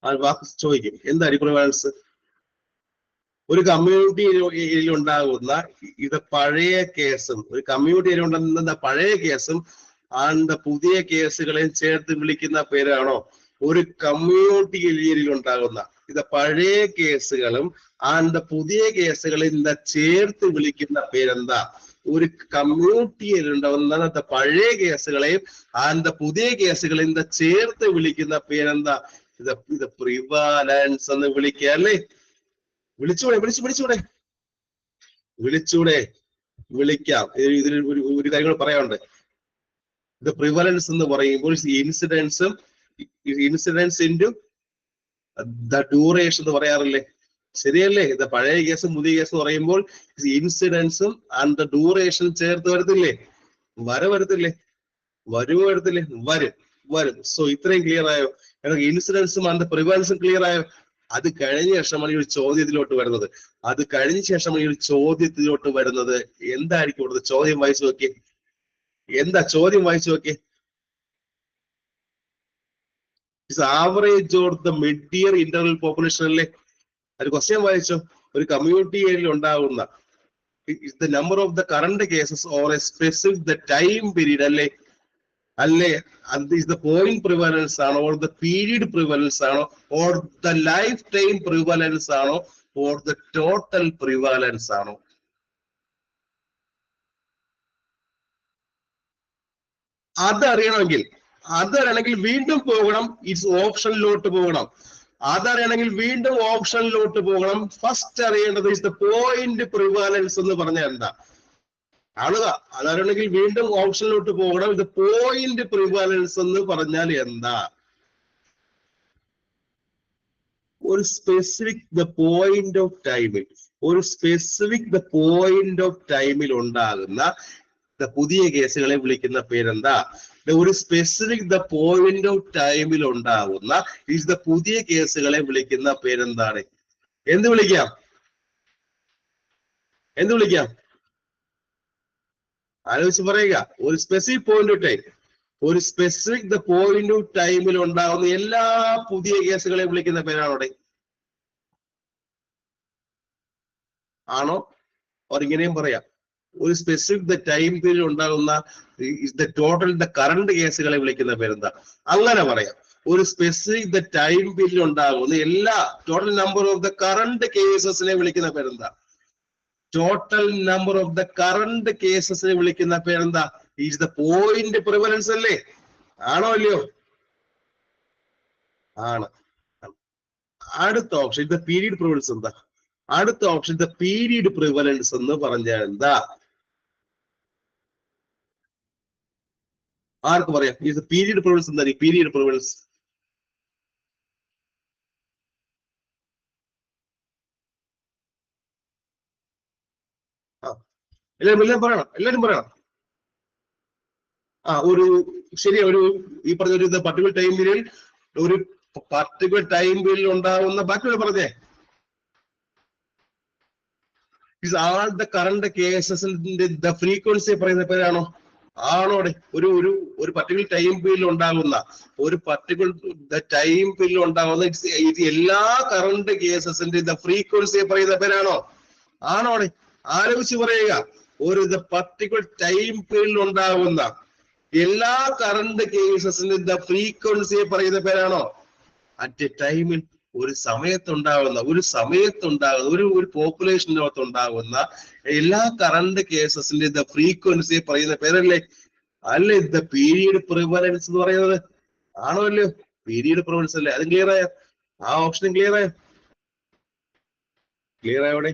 ആ വാക്ക് ചോദിക്കും. എന്തായിരിക്കും പ്രിവാലൻസ്? ഒരു കമ്മ്യൂണിറ്റിയിൽ ഉണ്ടാകുന്ന പഴയ കേസും, ഒരു കമ്മ്യൂണിറ്റിയിൽ ഉണ്ടാകുന്ന പഴയ കേസും പുതിയ കേസുകളെയും ചേർത്ത് വിളിക്കുന്ന പേരാണോ? ഒരു കമ്മ്യൂണിറ്റി ഏരിയയിൽ ഉണ്ടാകുന്ന പഴയ കേസുകളും പുതിയ കേസുകളെയും ചേർത്ത് വിളിക്കുന്ന പേരെന്താ? ഒരു കമ്മ്യൂണിറ്റിയിൽ ഉണ്ടാകുന്ന പഴയ കേസുകളെയും പുതിയ കേസുകളെയും ചേർത്ത് വിളിക്കുന്ന പേരെന്താ? ഇത് പ്രിവാലൻസ് എന്ന് വിളിക്കുക അല്ലേ? വിളിച്ചൂടെ? വിളിക്കാം. ഇതിൽ ഒരു കാര്യങ്ങൾ പറയാനുണ്ട്. ഇത് പ്രിവലൻസ് എന്ന് പറയുമ്പോൾ ഇൻസിഡൻസ് ഇൻറ്റു ഡ്യൂറേഷൻ എന്ന് പറയാറില്ലേ? ശരിയല്ലേ? ഇത് പഴയ കേസും പുതിയ കേസ് എന്ന് പറയുമ്പോൾ ഇൻസിഡൻസും ഡ്യൂറേഷൻ ചേർത്ത് വരത്തില്ലേ? വരത്തില്ലേ? വരും. സോ ഇത്രയും ക്ലിയർ ആയോ? ഇൻസിഡൻസും പ്രിവലൻസും ക്ലിയർ ആയോ? അത് കഴിഞ്ഞ ശേഷമാണ് ഈ ഒരു ചോദ്യത്തിലോട്ട് വരുന്നത്. അത് കഴിഞ്ഞ ശേഷമാണ് ഈ ഒരു ചോദ്യത്തിലോട്ട് വരുന്നത്. എന്തായിരിക്കും ഇവിടുത്തെ ചോദ്യം? വായിച്ചു നോക്കിയേ. എന്താ ചോദ്യം? വായിച്ചു നോക്കിയേ. Average or the mid year interval population അല്ലേ? ഒരു ക്വസ്റ്റ്യൻ വായിച്ചോ. ഒരു കമ്മ്യൂണിറ്റി ഏരിയയിൽ ഉണ്ടാകുന്ന the number of the current cases or A specific the time period അല്ലേ? അല്ലേ? അത് ഇസ് ദ പോയിന്റ് പ്രിവലൻസ് ആണോ, ഓർ ദ പീരീഡ് പ്രിവലൻസ് ആണോ, or the life time prevalence ആണോ, ഓർ ദ ടോട്ടൽ പ്രിവലൻസ് ആണോ? അതറിയണമെങ്കിൽ വീണ്ടും പോകണം, ഇറ്റ്സ് ഓപ്ഷനിലോട്ട് പോകണം. അതറിയണമെങ്കിൽ വീണ്ടും ഓപ്ഷനിലോട്ട് പോകണം. ഫസ്റ്റ് അറിയേണ്ടത് ഇസ് ദ പോയിന്റ് പ്രിവാലൻസ് എന്ന് പറഞ്ഞാൽ എന്താ കാണുക. അതറിയണമെങ്കിൽ വീണ്ടും ഓപ്ഷനിലോട്ട് പോകണം. ഇത് പോയിന്റ് പ്രിവാലൻസ് എന്ന് പറഞ്ഞാൽ എന്താ? ഒരു സ്പെസിഫിക് ദ പോയിന്റ് ഓഫ് ടൈമിൽ, ഉണ്ടാകുന്ന പുതിയ കേസുകളെ വിളിക്കുന്ന പേരെന്താ? ഒരു സ്പെസിഫിക് ദ പോയിന്റ് ഓഫ് ടൈമിൽ ഉണ്ടാകുന്ന പുതിയ കേസുകളെ വിളിക്കുന്ന പേരെന്താണ്? എന്ത് വിളിക്കാം? ആലോചിച്ച് പറയുക. ഒരു specific point of time, the point of ടൈമിൽ ഉണ്ടാകുന്ന എല്ലാ പുതിയ കേസുകളെ വിളിക്കുന്ന പേരാണോടെ? ആണോ? അവർ ഇങ്ങനെയും പറയാം. ഒരു സ്പെസിഫിക് ദ ടൈം പീരീഡ് ഉണ്ടാകുന്ന ടോട്ടൽ ദ കറണ്ട് കേസുകളെ വിളിക്കുന്ന പേരെന്താ? അങ്ങനെ പറയാം. ഒരു സ്പെസിഫിക് ദ ടൈം പീരീഡ് ഉണ്ടാകുന്ന എല്ലാ total number of the current കേസസിനെ വിളിക്കുന്ന പേരെന്താ? Total number of the current കേസസിനെ വിളിക്കുന്ന പേരെന്താ? ഈസ് ദ പോയിന്റ് പ്രിവലൻസ് അല്ലേ? ആണോ അല്ലയോ? ആണ്. അടുത്ത ഓപ്ഷൻ ദ പീരീഡ് പ്രിവലൻസ് എന്താ? അടുത്ത ഓപ്ഷൻ ദ പീരീഡ് പ്രിവലൻസ് എന്ന് പറഞ്ഞാൽ എന്താ? ആർക്ക് പറയാം? ഇത് പീരീഡ് പ്രിവലൻസ് എന്താ? പീരീഡ് പ്രിവലൻസ് എല്ലാരും പറയണം. ഒരു ശരിയാ. ഈ പറഞ്ഞ ഒരു പർട്ടിക്കുലർ ടൈം പീരീഡ്, ഒരു പർട്ടിക്കുലർ ടൈം പീരീഡിൽ ഉണ്ടാവുന്ന ബാക്കിയുള്ള പറഞ്ഞേ ആൾ ദ കറണ്ട് കേസസിന്റെ ഫ്രീക്വൻസി പറയുന്ന പേരാണോ? ആണോടെ? ഒരു പർട്ടിക്കുലർ ടൈം പീരീഡിൽ ഉണ്ടാകുന്ന എല്ലാ കറണ്ട് കേസസിന്റെ ഫ്രീക്വൻസി പറയുന്ന പേരാണോ? ആണോടെ? ആലോചിച്ച് പറയുക. ഒരു പർട്ടിക്കുലർ ടൈം പീരീഡിൽ ഉണ്ടാകുന്ന എല്ലാ കറണ്ട് കേസസിന്റെ ഫ്രീക്വൻസി പറയുന്ന പേരാണോ? അറ്റ് എ ടൈമിൽ, ഒരു സമയത്തുണ്ടാകുന്ന ഒരു പോപ്പുലേഷനകത്ത് ഉണ്ടാകുന്ന എല്ലാ കറണ്ട് കേസസിന്റെ ഫ്രീക്വൻസി പറയുന്ന പേരല്ലേ? അല്ലേ ദ പീരീഡ് പ്രിവലൻസ് എന്ന് പറയുന്നത്? ആണോ അല്ലയോ? പീരീഡ് പ്രിവലൻസ് അല്ലേ? അത് ക്ലിയർ ആയോ? ആ ഓപ്ഷൻ ക്ലിയർ ആയോ? ക്ലിയർ ആയോടെ?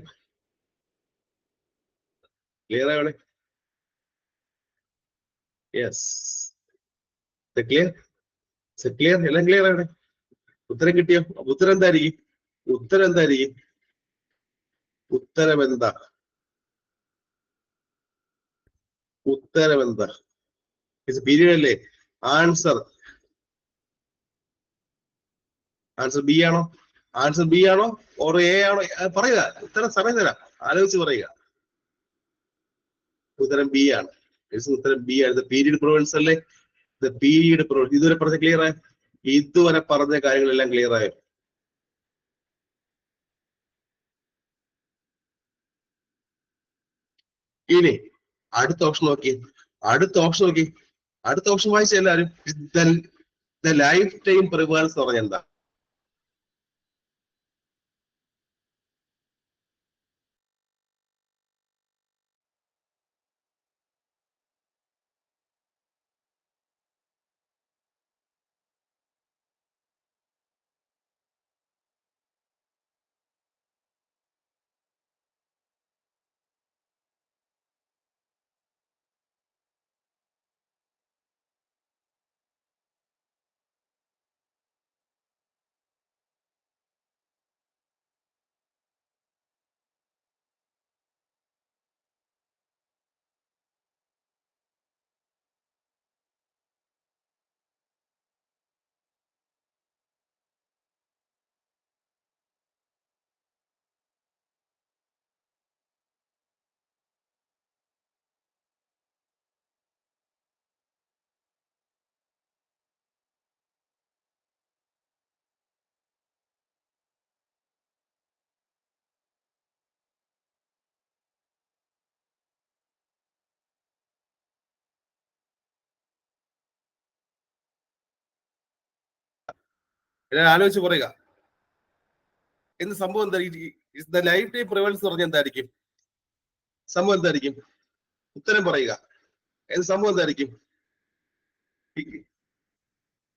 യെസ്. ക്ലിയർ. എല്ലാം ക്ലിയർ ആണ്. ഉത്തരം കിട്ടിയോ? ഉത്തരം എന്തായിരിക്കും? ഉത്തരം എന്താ? പീരീഡ് അല്ലേ? ആൻസർ ബി ആണോ? ഓർ എ ആണോ? പറയുക. ഉത്തരം സമയം തരാം, ആലോചിച്ച് പറയുക. ഉത്തരം ബി ആണ്. ഉത്തരം ബി ആണ്. പീരീഡ് പ്രൊവിഡൻസ് അല്ലേ? Period Providence. ഇതുവരെ പറഞ്ഞ ക്ലിയർ ആയോ? ഇതുവരെ പറഞ്ഞ കാര്യങ്ങളെല്ലാം ക്ലിയർ ആയോ? ഇനി അടുത്ത ഓപ്ഷൻ നോക്കി. അടുത്ത ഓപ്ഷൻ വായിച്ച എല്ലാവരും. ലൈഫ് ടൈം പ്രിവലൻസ് എന്ന് പറഞ്ഞാൽ എന്താ? എല്ലാവരും ആലോചിച്ച് പറയുക. എന്ത് സംഭവം എന്താ? ലൈഫ് ടൈം പ്രിവലൻസ് പറഞ്ഞ എന്തായിരിക്കും? സംഭവം എന്തായിരിക്കും? ഉത്തരം പറയുക. എന്ത് സംഭവം എന്തായിരിക്കും?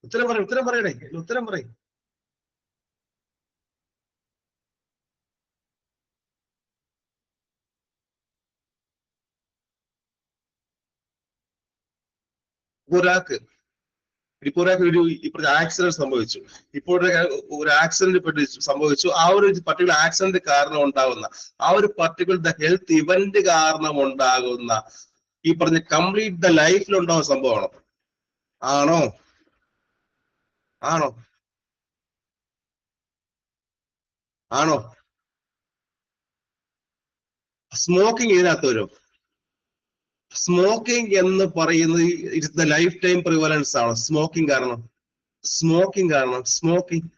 ഉത്തരം പറയും, ഉത്തരം പറയണേ, ഉത്തരം പറയും. ഒരാൾക്ക് ഇപ്പോൾ ഒരു ആക്സിഡന്റ് സംഭവിച്ചു. ഇപ്പോൾ ഒരു ആക്സിഡന്റ് സംഭവിച്ചു. ആ ഒരു പർട്ടിക്കുലർ ആക്സിഡന്റ് കാരണം ഉണ്ടാകുന്ന, ആ ഒരു പർട്ടിക്കുലർ ഹെൽത്ത് ഇവന്റ് കാരണം ഉണ്ടാകുന്ന ഈ പറഞ്ഞ കംപ്ലീറ്റ് ദ ലൈഫിൽ ഉണ്ടാവുന്ന സംഭവമാണോ? ആണോ? ആണോ? ആണോ? സ്മോക്കിംഗ് ഇതിനകത്ത് വരും. സ്മോക്കിംഗ് എന്ന് പറയുന്നത് it's the life time prevalence ആണ്. സ്മോക്കിംഗ് കാരണം, സ്മോക്കിംഗ് കാരണം, സ്മോക്കിംഗ്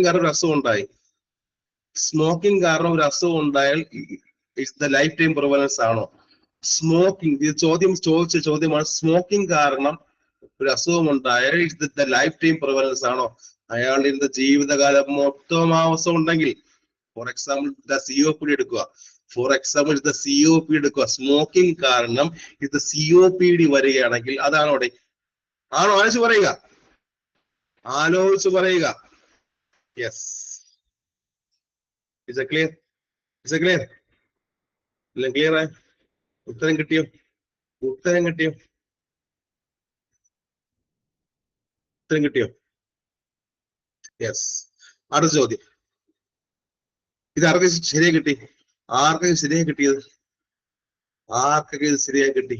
കാരണം ഒരു അസുഖം ഉണ്ടായി. സ്മോക്കിംഗ് കാരണം ഒരു അസുഖം ഉണ്ടായാൽ it's the life time prevalence ആണോ? സ്മോക്കിംഗ്, ഇത് ചോദിച്ച ചോദ്യമാണ്. സ്മോക്കിംഗ് കാരണം ഒരു അസുഖം ഉണ്ടായാൽ it's the life time prevalence ആണോ? അയാളുടെ ജീവിതകാലം മൊത്തം ആ അസുഖം ഉണ്ടെങ്കിൽ, ഫോർ എക്സാമ്പിൾ ദ COPD എടുക്കുക. ഫോർ എക്സാമ്പിൾ ദ COPD എടുക്കുക. സ്മോക്കിംഗ് കാരണം ഇത് COPD വരികയാണെങ്കിൽ അതാണോ? ആണോ? ആലോചിച്ച് പറയുക, ആലോചിച്ച് പറയുക. Yes. Is a clear? Is a clear? ഇല്ല, ക്ലിയർ ആയി? ഉത്തരം കിട്ടിയോ? ഉത്തരം കിട്ടിയോ? ഉത്തരം കിട്ടിയോ? യെസ്. അടുത്ത ചോദ്യം. ഇത് ആർക്കും ശരിയായി കിട്ടി? ആർക്കും ശരിയായി കിട്ടിയത്? ആർക്കൊക്കെ ഇത് ശരിയായി കിട്ടി?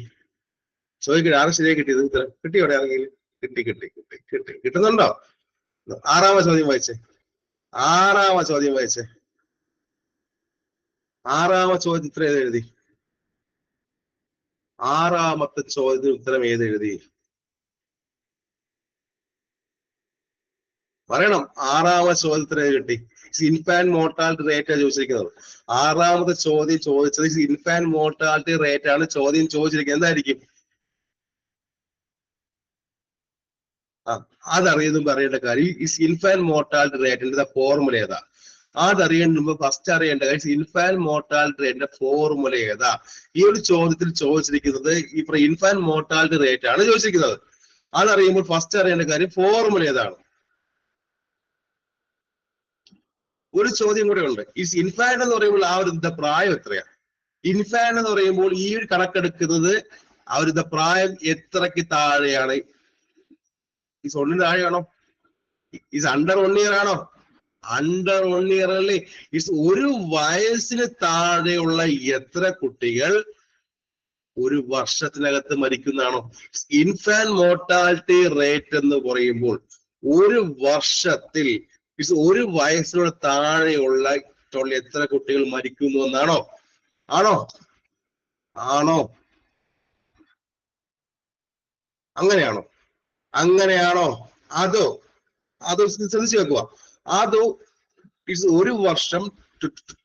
ചോദിക്കട്ടെ, ആർക്കും ശരിയായി കിട്ടിയത്? ഉത്തരം കിട്ടിയോടെ? ആർക്കെങ്കിലും കിട്ടി? കിട്ടി കിട്ടി കിട്ടി കിട്ടുന്നുണ്ടോ? ആറാമത്തെ ചോദ്യം വായിച്ചേ. ആറാമത്തെ ചോദ്യം വായിച്ചേ. ആറാമത്തെ ചോദ്യം ഉത്തരം ഏത് എഴുതി? ആറാമത്തെ ചോദ്യത്തിന് ഉത്തരം ഏത് എഴുതി? പറയണം. ആറാമത്തെ ചോദ്യത്തിന് കിട്ടി. ഇൻഫാന്റ് മോർട്ടാലിറ്റി റേറ്റ് ആണ് ചോദിച്ചിരിക്കുന്നത്. ആറാമത്തെ ചോദ്യം ചോദിച്ചത് ഇൻഫാന്റ് മോർട്ടാലിറ്റി റേറ്റ് ആണ് ചോദ്യം ചോദിച്ചിരിക്കുന്നത്. എന്തായിരിക്കും? അതറിയുന്നു പറയേണ്ട കാര്യം, ഈ ഇൻഫാന്റ് മോർട്ടാലിറ്റി റേറ്റിന്റെ ഫോർമുല ഏതാ? അതറിയേണ്ട മുമ്പ് ഫസ്റ്റ് അറിയേണ്ട കാര്യം ഇൻഫാന്റ് മോർട്ടാലിറ്റി റേറ്റിന്റെ ഫോർമുല ഏതാ? ഈ ഒരു ചോദ്യത്തിൽ ചോദിച്ചിരിക്കുന്നത് ഈ ഇൻഫാന്റ് മോർട്ടാലിറ്റി റേറ്റ് ആണ് ചോദിച്ചിരിക്കുന്നത്. അതറിയുമ്പോൾ ഫസ്റ്റ് അറിയേണ്ട കാര്യം ഫോർമുല ഏതാണ്? ഒരു ചോദ്യം കൂടെ ഉണ്ട്. ഈ ഇൻഫാന്റ് എന്ന് പറയുമ്പോൾ ആ ഒരു പ്രായം എത്രയാ? ഇൻഫാന്റ് എന്ന് പറയുമ്പോൾ ഈ ഒരു കണക്കെടുക്കുന്നത് അവരുടെ പ്രായം എത്രക്ക് താഴെയാണ്? ഈ ഒന്നിന് താഴെയാണോ? ഈ അണ്ടർ 1 ഇയർ ആണോ? അണ്ടർ 1 ഇയർ അല്ലേ? ഒരു വയസ്സിന് താഴെയുള്ള എത്ര കുട്ടികൾ ഒരു വർഷത്തിനകത്ത് മരിക്കുന്നതാണോ? ഇൻഫാന്റ് മോർട്ടാലിറ്റി റേറ്റ് എന്ന് പറയുമ്പോൾ ഒരു വർഷത്തിൽ ഒരു വയസ്സിനുള്ള താഴെയുള്ള എത്ര കുട്ടികൾ മരിക്കുന്നു എന്നാണോ? ആണോ? ആണോ? അങ്ങനെയാണോ? അങ്ങനെയാണോ? അതോ ശ്രദ്ധിച്ചു വെക്കുക. അതോ ഒരു വർഷം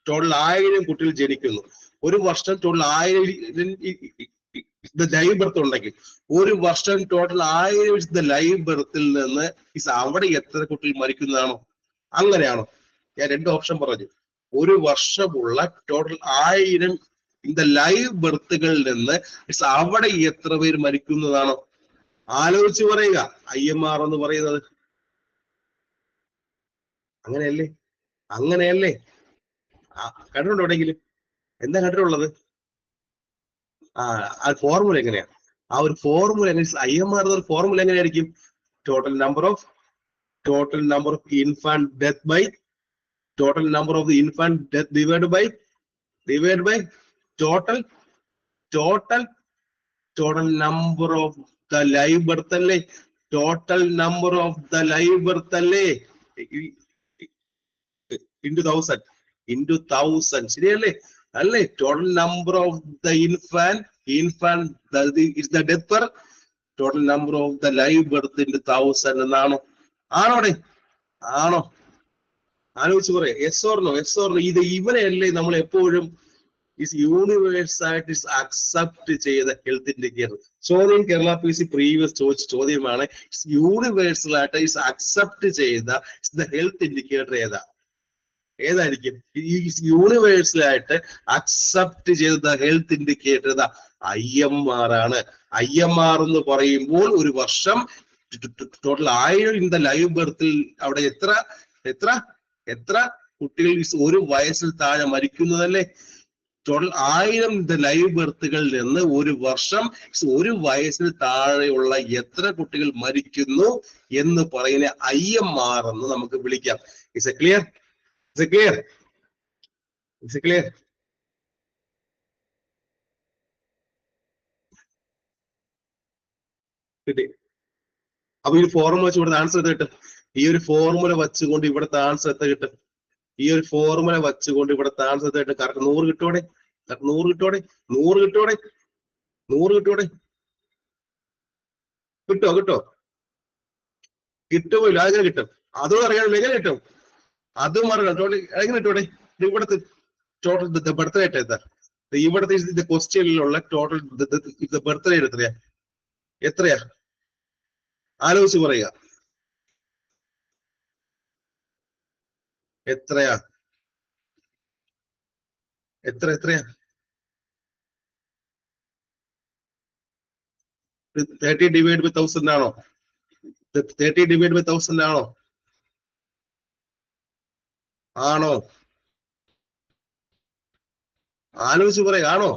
ടോട്ടൽ 1000 കുട്ടികൾ ജനിക്കുന്നു. ഒരു വർഷം ടോട്ടൽ 1000 ലൈവ് ബർത്ത് ഉണ്ടെങ്കിൽ, ഒരു വർഷം ടോട്ടൽ 1000 ലൈവ് ബർത്തിൽ നിന്ന് അവിടെ എത്ര കുട്ടികൾ മരിക്കുന്നതാണോ? അങ്ങനെയാണോ? ഞാൻ 2 ഓപ്ഷൻ പറഞ്ഞു. ഒരു വർഷമുള്ള ടോട്ടൽ 1000 ലൈവ് ബർത്തുകളിൽ നിന്ന് അവിടെ എത്ര പേര് മരിക്കുന്നതാണോ? ആലോചിച്ച് പറയുക. IMR എന്ന് പറയുന്നത് അങ്ങനെയല്ലേ? അങ്ങനെയല്ലേ? കണ്ടിട്ടുണ്ടോ എവിടെയെങ്കിലും? എന്താ കണ്ടിട്ടുള്ളത്? ആ ഫോർമുല എങ്ങനെയാ? ആ ഒരു ഫോർമുല IMR എന്ന ഫോർമുല എങ്ങനെയായിരിക്കും? Total number of infant death by total number of the infant death divided by total number of the live birth അല്ലേ? Total number of the live birth അല്ലേ? into 1000 ശരിയല്ലേ? അല്ലേ? Total number of the infant is the death per total number of the live birth into 1000 എന്നാണോ? ആണോടെ? ആണോ? ആലോചിച്ച് പറയാം. Yes or no? Yes or no? ഇവനെയല്ലേ നമ്മൾ എപ്പോഴും is universal is accept ചെയ്ത health indicator. ചോദ്യം കേരള PC പ്രീവിയസ് ചോദ്യമാണ്. യൂണിവേഴ്സൽ ആയിട്ട് is accept ചെയ്ത the health indicator ഏതാ? ഏതായിരിക്കും? ഈ യൂണിവേഴ്സൽ ആയിട്ട് അക്സെപ്റ്റ് ചെയ്ത ഹെൽത്ത് ഇൻഡിക്കേറ്റർ ഏതാ? IMR ആണ്. IMR എന്ന് പറയുമ്പോൾ ഒരു വർഷം ടോട്ടൽ 1000 ഇൻ ദ ലൈവ് ബർത്തിൽ അവിടെ എത്ര എത്ര എത്ര കുട്ടികൾ ഒരു വയസ്സിൽ താഴെ മരിക്കുന്നതല്ലേ? ടോട്ടൽ 1000 ഇൻ ദ ലൈവ് ബർത്തുകളിൽ നിന്ന് ഒരു വർഷം ഒരു വയസ്സിന് താഴെയുള്ള എത്ര കുട്ടികൾ മരിക്കുന്നു എന്ന് പറയുന്ന IMR എന്ന് നമുക്ക് വിളിക്കാം. Is a clear? Is it clear? Is it clear? കിട്ടി. അപ്പൊ ഈ ഫോർമുല വെച്ച് ഇവിടുത്തെ ആൻസർ കിട്ടും. ഈ ഒരു ഫോർമുല വെച്ചുകൊണ്ട് ഇവിടുത്തെ ആൻസർ കിട്ടും. ഈ ഒരു ഫോർമുല വെച്ചുകൊണ്ട് ഇവിടുത്തെ ആൻസർ കിട്ടും. കറക്റ്റ് 100 കിട്ടോടെ? 100 കിട്ടോടെ? 100 കിട്ടോടെ? 100 കിട്ടോടെ? കിട്ടോ? കിട്ടോ? കിട്ടുമല്ലോ. അതെങ്ങനെ കിട്ടും? അതും അറിയാമല്ലോ. എങ്ങനെ കിട്ടും? അതും അറിയാം. എങ്ങനെ കിട്ടോടെ? ഇവിടുത്തെ ടോട്ടൽ ബർത്ത് റേറ്റ് ഏതാ? ഇവിടുത്തെ ക്വസ്റ്റ്യനിലുള്ള ടോട്ടൽ ബർത്ത് റേറ്റ് എത്രയാ? എത്രയാ? ആലോചിച്ച് പറയുക. എത്രയാ? എത്രയാ? 30 ഡിവൈഡ് ബൈ 1000 ആണോ? 30 ഡിവൈഡ് ബൈ 1000 ആണോ? ആണോ? ആലോചിച്ച് പറയുക. ആണോ?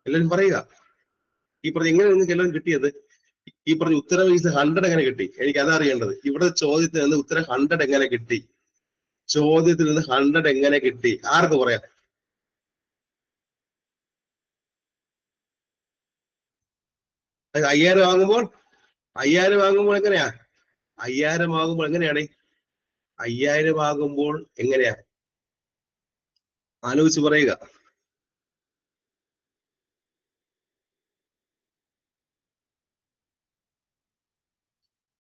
എല്ലാവരും പറയുക. ഈ പറഞ്ഞ എങ്ങനെ നിങ്ങൾക്ക് എല്ലാവരും കിട്ടിയത്? ഈ പറഞ്ഞ ഉത്തരം 100 എങ്ങനെ കിട്ടി? എനിക്ക് അതാ അറിയേണ്ടത്. ഇവിടെ ചോദ്യത്തിൽ നിന്ന് ഉത്തരം 100 എങ്ങനെ കിട്ടി? ചോദ്യത്തിൽ നിന്ന് 100 എങ്ങനെ കിട്ടി? ആർക്ക് പറയാം? അത് 5000 വാങ്ങുമ്പോൾ എങ്ങനെയാ? 5000 ആകുമ്പോൾ എങ്ങനെയാണ്? 5000 ആകുമ്പോൾ എങ്ങനെയാ? ആലോചിച്ച് പറയുക.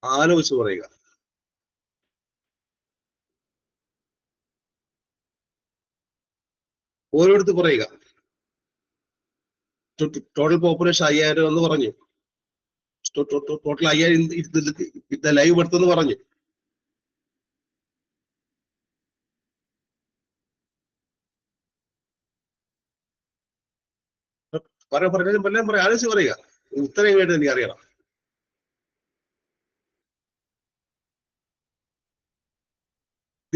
ആലോചിച്ച് പറയുക. ഓരോരുത്തർ പറയുക. ടോട്ടൽ പോപ്പുലേഷൻ 5000 എന്ന് പറഞ്ഞു. ടോട്ടൽ 5000 ലൈവ് എടുത്തെന്ന് പറഞ്ഞു. പറഞ്ഞാലും പറയാം. ആലോചിച്ച് പറയുക. ഉത്തരം കേട്ട് എനിക്ക് അറിയണം.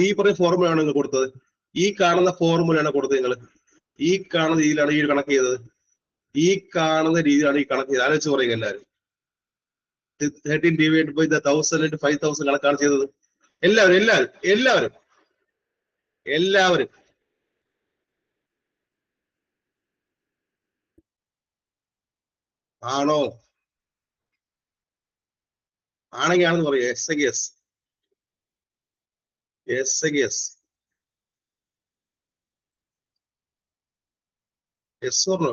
ഈ പറയുന്ന ഫോർമുലയാണ് നിങ്ങൾ കൊടുത്തത്. ഈ കാണുന്ന ഫോർമുലയാണ് കൊടുത്തത്. നിങ്ങൾ ഈ കാണുന്ന രീതിയിലാണ് ഈ കണക്ക് ചെയ്തത്. ഈ കാണുന്ന രീതിയിലാണ് ഈ കണക്ക് ചെയ്തത്. ആലോചിച്ച് പറയുക എല്ലാവരും. 13 ഡിവൈഡ് ബൈ 1000 into 5000 കണക്കാണ് ചെയ്തത്. എല്ലാവരും ആണോ? ആണെങ്കിൽ ആണെന്ന് പറയുക. Yes or no?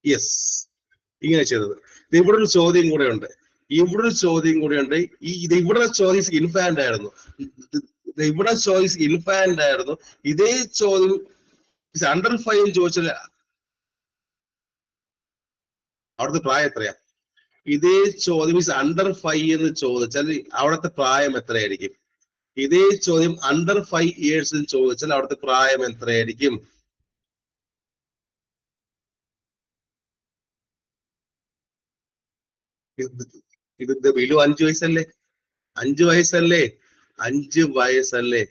Yes. ഇങ്ങനെ ചെയ്തത്. ഇവിടെ ഒരു ചോദ്യം കൂടെ ഉണ്ട്. ഇവിടെ ചോദ്യം ഇൻഫാന്റ് ആയിരുന്നു. ഇതേ ചോദ്യം അണ്ടർ 5 ചോദിച്ചാൽ അവിടുത്തെ പ്രായം എത്രയാ? ഇതേ ചോദ്യം അണ്ടർ 5 എന്ന് ചോദിച്ചാൽ അവിടുത്തെ പ്രായം എത്രയായിരിക്കും? ഇതേ ചോദ്യം അണ്ടർ 5 years ചോദിച്ചാൽ അവിടുത്തെ പ്രായം എത്രയായിരിക്കും? ഇത് ബിലു 5 വയസ്സല്ലേ? 5 വയസ്സല്ലേ? 5 വയസ്സല്ലേ?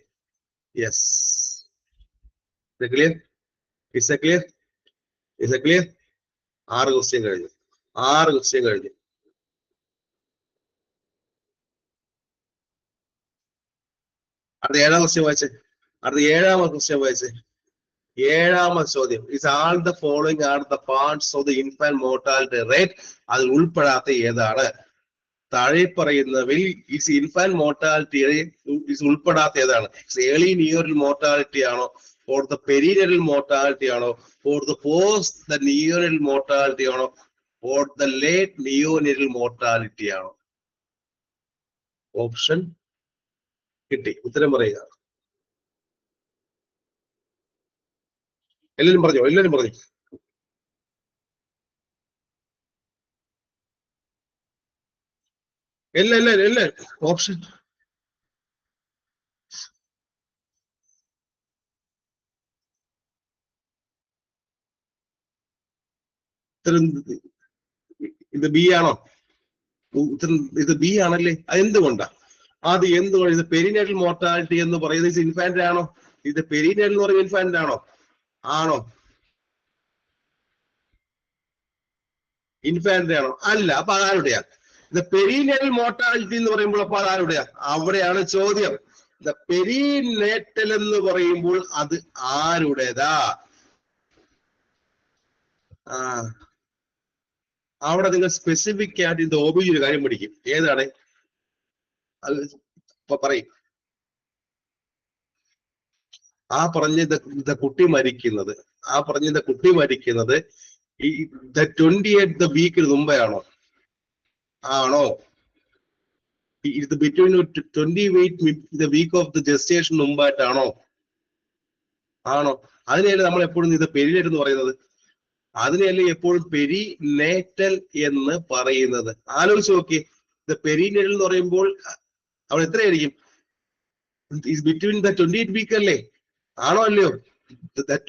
Yes. Clear? Is a clear? 6 question കഴിഞ്ഞു. അടുത്ത 7ാം ക്വസ്റ്റ്യൻ വായിച്ചേ. അടുത്ത 7ാമത്തെ ക്വസ്റ്റ്യൻ വായിച്ചേ. 7ാമത്തെ ചോദ്യം. Is all the following are the parts of the infant mortality rate. അതിൽ ഉൾപ്പെടാത്ത ഏതാണ്? താഴെ പറയുന്നവയിൽ ഇസ് ഇൻഫാന്റ് മോർട്ടാലിറ്റി ഉൾപ്പെടാത്ത ഏതാണ്? ഏർലി നിയോറൽ മോർട്ടാലിറ്റി ആണോ? ഓർ ദ പെരിനറൽ മോർട്ടാലിറ്റി ആണോ? Or the post the neonatal mortality ആണോ? Or the late neonatal mortality ആണോ? ഓപ്ഷൻ കിട്ടി. ഉത്തരം പറയുക. എല്ലാരും പറഞ്ഞോ, എല്ലാരും പറഞ്ഞു. എല്ലാ ഓപ്ഷൻ ഇത് ബി ആണോ? ഇത് ബി ആണല്ലേ? എന്തുകൊണ്ടാ? അത് എന്തുകൊണ്ട്? ഇത് പെരിനേറ്റൽ മോർട്ടാലിറ്റി എന്ന് പറയുന്നത് ഇൻഫാന്റ് ആണോ? ഇത് പെരിനേറ്റൽ എന്ന് പറയുന്നത് ഇൻഫാന്റ് ആണോ? ആണോ? ഇൻഫാന്റ് ആണോ? അല്ല. അപ്പൊ ആരുടെയാ? ഇത് പെരിനേറ്റൽ മോർട്ടാലിറ്റി എന്ന് പറയുമ്പോൾ അപ്പൊ ആരുടെയാ? അവിടെയാണ് ചോദ്യം. പെരിനേറ്റൽ എന്ന് പറയുമ്പോൾ അത് ആരുടേതാ? ആ, അവിടെ നിങ്ങൾ സ്പെസിഫിക് ആയിട്ട് ഇത് OBJ ഒരു കാര്യം പഠിക്കും. ഏതാണ്? അത് പറയും. ആ പറഞ്ഞ കുട്ടി മരിക്കുന്നത്, കുട്ടി മരിക്കുന്നത് ഈ 28th വീക്കിന് മുമ്പേ ആണോ? ആണോ? ഇത് between 28th week of the gestation മുമ്പായിട്ടാണോ? ആണോ? അതിനെയല്ലേ നമ്മൾ എപ്പോഴും ഇത് പെരിനേറ്റൽ എന്ന് പറയുന്നത്? അതിനെയല്ലേ എപ്പോഴും പെരിനേറ്റൽ എന്ന് പറയുന്നത്? ആലോചിച്ച് നോക്കി. ഇത് പെരിനേറ്റൽ എന്ന് പറയുമ്പോൾ അവിടെ എത്രയായിരിക്കും? ബിറ്റ്വീൻ ദ 28th വീക്ക് അല്ലേ? ആണോ അല്ലയോ?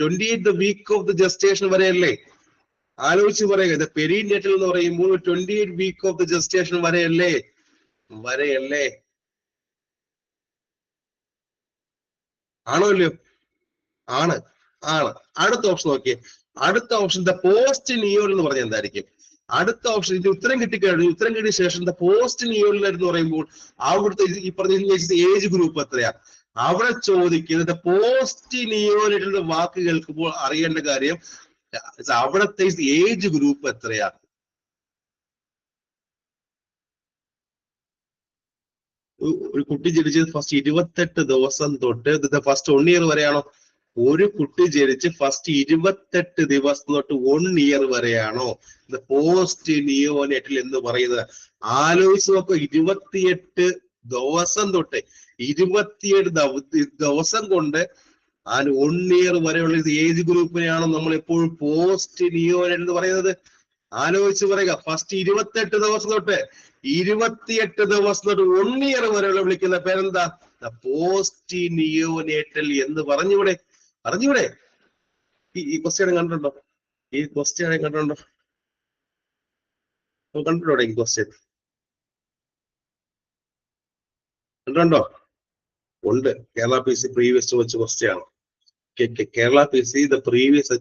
28th week of the gestation വരെയല്ലേ? ആലോചിച്ച് പറയുക. ഇത് പെരിനേറ്റൽ എന്ന് പറയുമ്പോൾ 28th week of the gestation വരെയല്ലേ? വരെയല്ലേ? ആണോ അല്ലയോ? ആണ്. ആണ്. അടുത്ത ഓപ്ഷൻ നോക്കിയേ. അടുത്ത ഓപ്ഷൻ ദ പോസ്റ്റ് നിയോൾ എന്ന് പറഞ്ഞ എന്തായിരിക്കും? അടുത്ത ഓപ്ഷൻ ഇതിന്റെ ഉത്തരം കിട്ടിക്കഴിഞ്ഞു. ഉത്തരം കിട്ടിയ ശേഷം ദ പോസ്റ്റ് നിയോൾ എന്ന് പറയുമ്പോൾ അവിടുത്തെ ഈ പറഞ്ഞ ഏജ് ഗ്രൂപ്പ് എത്രയാ? അവിടെ ചോദിക്കുന്നത് പോസ്റ്റ് നിയോലിറ്റിയുടെ വാക്ക് കേൾക്കുമ്പോൾ അറിയേണ്ട കാര്യം അവിടത്തെ ഏജ് ഗ്രൂപ്പ് എത്രയാ? ഒരു കുട്ടി ജനിച്ചത് ഫസ്റ്റ് 28 ദിവസം തൊട്ട് ഫസ്റ്റ് 1 ഇയർ വരെയാണോ? ഒരു കുട്ടി ജനിച്ച് ഫസ്റ്റ് 28 ദിവസം തൊട്ട് 1 ഇയർ വരെയാണോ ഇത് പോസ്റ്റ് നിയോനേറ്റൽ എന്ന് പറയുന്നത്? ആലോചിച്ച് നോക്കുക. 28 ദിവസം തൊട്ട് 28 ദിവസം കൊണ്ട് 1 ഇയർ വരെയുള്ള ഏജ് ഗ്രൂപ്പിനെയാണോ നമ്മൾ എപ്പോഴും പോസ്റ്റ് നിയോനേറ്റൽ എന്ന് പറയുന്നത്? ആലോചിച്ച് പറയുക. ഫസ്റ്റ് 28 ദിവസം തൊട്ട് 1 ഇയർ വരെയുള്ള വിളിക്കുന്ന പേരെന്താ? പോസ്റ്റ് നിയോനേറ്റൽ എന്ന് പറഞ്ഞൂടെ? അറിഞ്ഞൂടെ? ഈ ക്വസ്റ്റ്യൻ കണ്ടിട്ടുണ്ടോ? ഈ ക്വസ്റ്റ്യൻ കണ്ടിട്ടുണ്ടോ? കണ്ടിട്ടുണ്ടോ ഈ ക്വസ്റ്റ്യൻ? കണ്ടിട്ടുണ്ടോ? ഉണ്ട്. കേരള PC പ്രീവിയസ് വെച്ച് ക്വസ്റ്റ്യൻ ആണ്. കേരള PC ദ പ്രീവിയസ്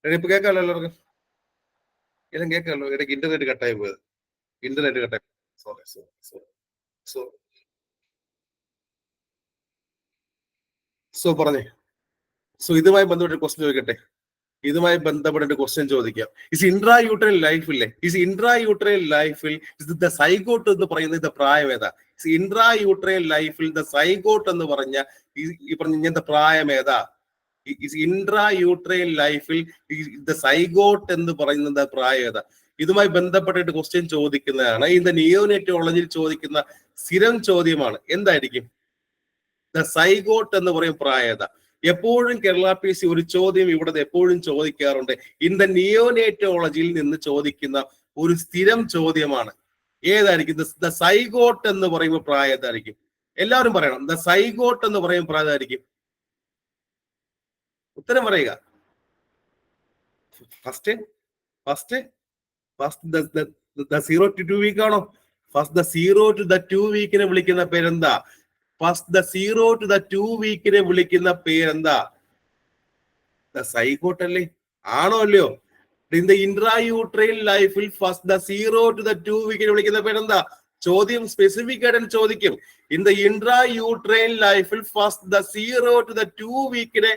ഇപ്പൊ കേൾക്കാമല്ലോ എല്ലാവർക്കും? എല്ലാം കേൾക്കാമല്ലോ? ഇടയ്ക്ക് ഇന്റർനെറ്റ് കട്ടായി പോയത്. ഇന്റർനെറ്റ് കട്ടായി. Sorry sorry sorry so so പറഞ്ഞേ. സോ ഇതുമായി ബന്ധപ്പെട്ട ക്വസ്റ്റ്യൻ ചോദിക്കട്ടെ. ഇതുമായി ബന്ധപ്പെട്ട ക്വസ്റ്റ്യൻ ചോദിക്കാം. ഇൻട്രാ യൂട്രൽ ലൈഫില്ലേ, ഇൻട്രാ യൂട്രൽ ലൈഫിൽ ദ സൈഗോട്ട് എന്ന് പറയുന്നത് ഇത് പ്രായം ഏതാ? ഇൻട്രാ യൂട്രൽ ലൈഫിൽ ദ സൈഗോട്ട് എന്ന് പറഞ്ഞ ഈ പറഞ്ഞ ഇങ്ങനത്തെ പ്രായം ഏതാ? ഇൻട്രാ യൂട്രൽ ലൈഫിൽ ദ സൈഗോട്ട് എന്ന് പറയുന്നത് പ്രായം ഏതാ? ഇതുമായി ബന്ധപ്പെട്ടിട്ട് ക്വസ്റ്റ്യൻ ചോദിക്കുന്നതാണ്. ഇത് നിയോനെറ്റോളജിയിൽ ചോദിക്കുന്ന സ്ഥിരം ചോദ്യമാണ്. എന്തായിരിക്കും ദ സൈഗോട്ട് എന്ന് പറയും പ്രായത? എപ്പോഴും കേരള PSC ഒരു ചോദ്യം ഇവിടെ എപ്പോഴും ചോദിക്കാറുണ്ട്. ഇൻ ദ നിയോനെറ്റോളജിയിൽ നിന്ന് ചോദിക്കുന്ന ഒരു സ്ഥിരം ചോദ്യമാണ്. ഏതായിരിക്കും ദ സൈഗോട്ട് എന്ന് പറയുമ്പോൾ പ്രായതായിരിക്കും? എല്ലാവരും പറയണം. ദ സൈഗോട്ട് എന്ന് പറയും പ്രായതായിരിക്കും. ഉത്തരം പറയുക. ഫസ്റ്റ് 0 to 2 വീക്ക് ആണോ? ഫസ്റ്റ് ദ 0 to the 2 വീക്കിനെ വിളിക്കുന്ന പേരെന്താ? ഫസ്റ്റ് ദ 0 to the 2 വീക്കിനെ വിളിക്കുന്ന പേരെന്താ? ദ സൈഗോട്ട് അല്ലേ? ആണോ അല്ലയോ? ഇൻ ദ ഇൻട്രാ യൂട്രൈൽ ലൈഫിൽ ഫസ്റ്റ് ദ 0 to the 2 വീക്കിനെ വിളിക്കുന്ന പേരെന്താ? ചോദ്യം സ്പെസിഫിക് ആയിട്ട് ചോദിക്കും. ഇൻ ദ ഇൻട്രാ യൂട്രൈൽ ലൈഫിൽ ഫസ്റ്റ് ദ 0 to the 2 വീക്കിനെ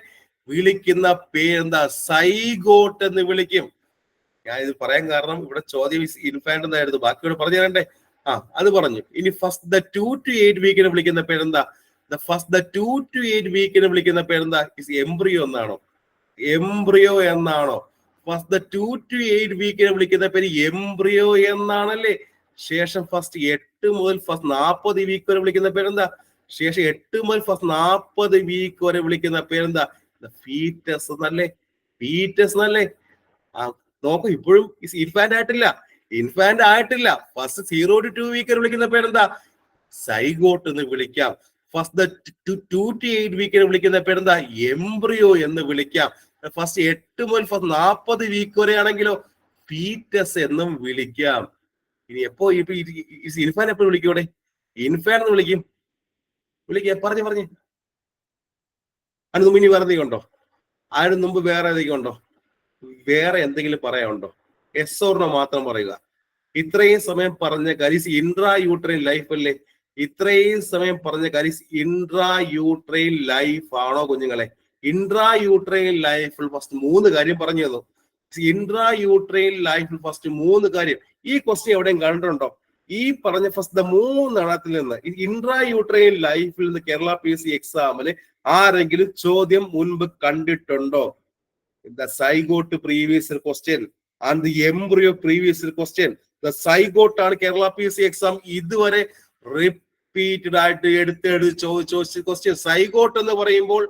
വിളിക്കുന്ന പേരെന്താ? സൈഗോട്ട് എന്ന് വിളിക്കും. ഞാൻ ഇത് പറയാൻ കാരണം ഇവിടെ ചോദ്യം ഇൻഫാന്റ് എന്നായിരുന്നു. ബാക്കിയോട് പറഞ്ഞു തരണ്ടേ? അത് പറഞ്ഞു. ഇനി ഫസ്റ്റ് ദ 2 to 8 വീക്കിനെ വിളിക്കുന്ന പേരെന്താ? ഫസ്റ്റ് ദ 2 to 8 വീക്കിനെ വിളിക്കുന്ന പേരെന്താ? എംബ്രിയോ എന്നാണോ? എംബ്രിയോ എന്നാണോ? ഫസ്റ്റ് ദ 2 to 8 വീക്കിനെ വിളിക്കുന്ന പേര് എംബ്രിയോ എന്നാണല്ലേ? ശേഷം ഫസ്റ്റ് 8 മുതൽ ഫസ്റ്റ് 40 വീക്ക് വരെ വിളിക്കുന്ന പേരെന്താ? ശേഷം 8 മുതൽ ഫസ്റ്റ് 40 വീക്ക് വരെ വിളിക്കുന്ന പേരെന്താ? ഫീറ്റസ് എന്നല്ലേ? ഫീറ്റസ് എന്നല്ലേ? നോക്കൂ, ഇപ്പോഴും ഇൻഫാന്റ് ആയിട്ടില്ല. ഇൻഫാന്റ് ആയിട്ടില്ല. ഫസ്റ്റ് 0 to 2 വീക്കിനെ വിളിക്കുന്ന പേരെന്താ? സൈഗോട്ട് എന്ന് വിളിക്കാം. ഫസ്റ്റ് 2 to 8 വീക്കിനെ വിളിക്കുന്ന പേരെന്താ? എംബ്രിയോ എന്ന് വിളിക്കാം. ഫസ്റ്റ് 8 മുതൽ ഫസ്റ്റ് 40 വീക്ക് വരെ ആണെങ്കിലോ ഫീറ്റസ് എന്നും വിളിക്കാം. ഇനി ഇപ്പൊ ഇൻഫാൻ എപ്പോഴും വിളിക്കൂടെ? ഇൻഫാൻ എന്ന് വിളിക്കും. പറഞ്ഞു അതിന് മുമ്പ് ഇനി വേറെ എന്തെങ്കിലും ഉണ്ടോ? അതിന് മുമ്പ് വേറെ ഏതെങ്കിലും ഉണ്ടോ? വേറെ എന്തെങ്കിലും പറയാനുണ്ടോ? എസ് ഓർണോ മാത്രം പറയുക. ഇത്രയും സമയം പറഞ്ഞ കാര്യം ഇൻട്രാ യൂട്രൈൻ ലൈഫ് അല്ലേ? ഇത്രയും സമയം പറഞ്ഞ കാര്യം ഇൻട്രാ യൂട്രൈൻ ലൈഫ് ആണോ കുഞ്ഞുങ്ങളെ? ഇൻട്രാ യൂട്രൈൻ ലൈഫിൽ ഫസ്റ്റ് 3 കാര്യം പറഞ്ഞു തന്നു. ഇൻട്രാ യൂട്രൈൻ ലൈഫിൽ ഫസ്റ്റ് 3 കാര്യം. ഈ ക്വസ്റ്റ്യൻ എവിടെയും കണ്ടിട്ടുണ്ടോ? ഈ പറഞ്ഞ ഫസ്റ്റ് 3 എണ്ണത്തിൽ നിന്ന് ഇൻട്രാ യൂട്രൈൻ ലൈഫിൽ നിന്ന് കേരള PSC എക്സാമിന് ആരെങ്കിലും ചോദ്യം മുൻപ് കണ്ടിട്ടുണ്ടോ? The zygote previous year question and the embryo previous year question. The zygote ആണ് കേരള PSC എക്സാം ഇതുവരെ റിപ്പീറ്റഡ് ആയിട്ട് എടുത്ത് ചോദിച്ച ക്വസ്റ്റ്യൻ. സൈഗോട്ട് എന്ന് പറയുമ്പോൾ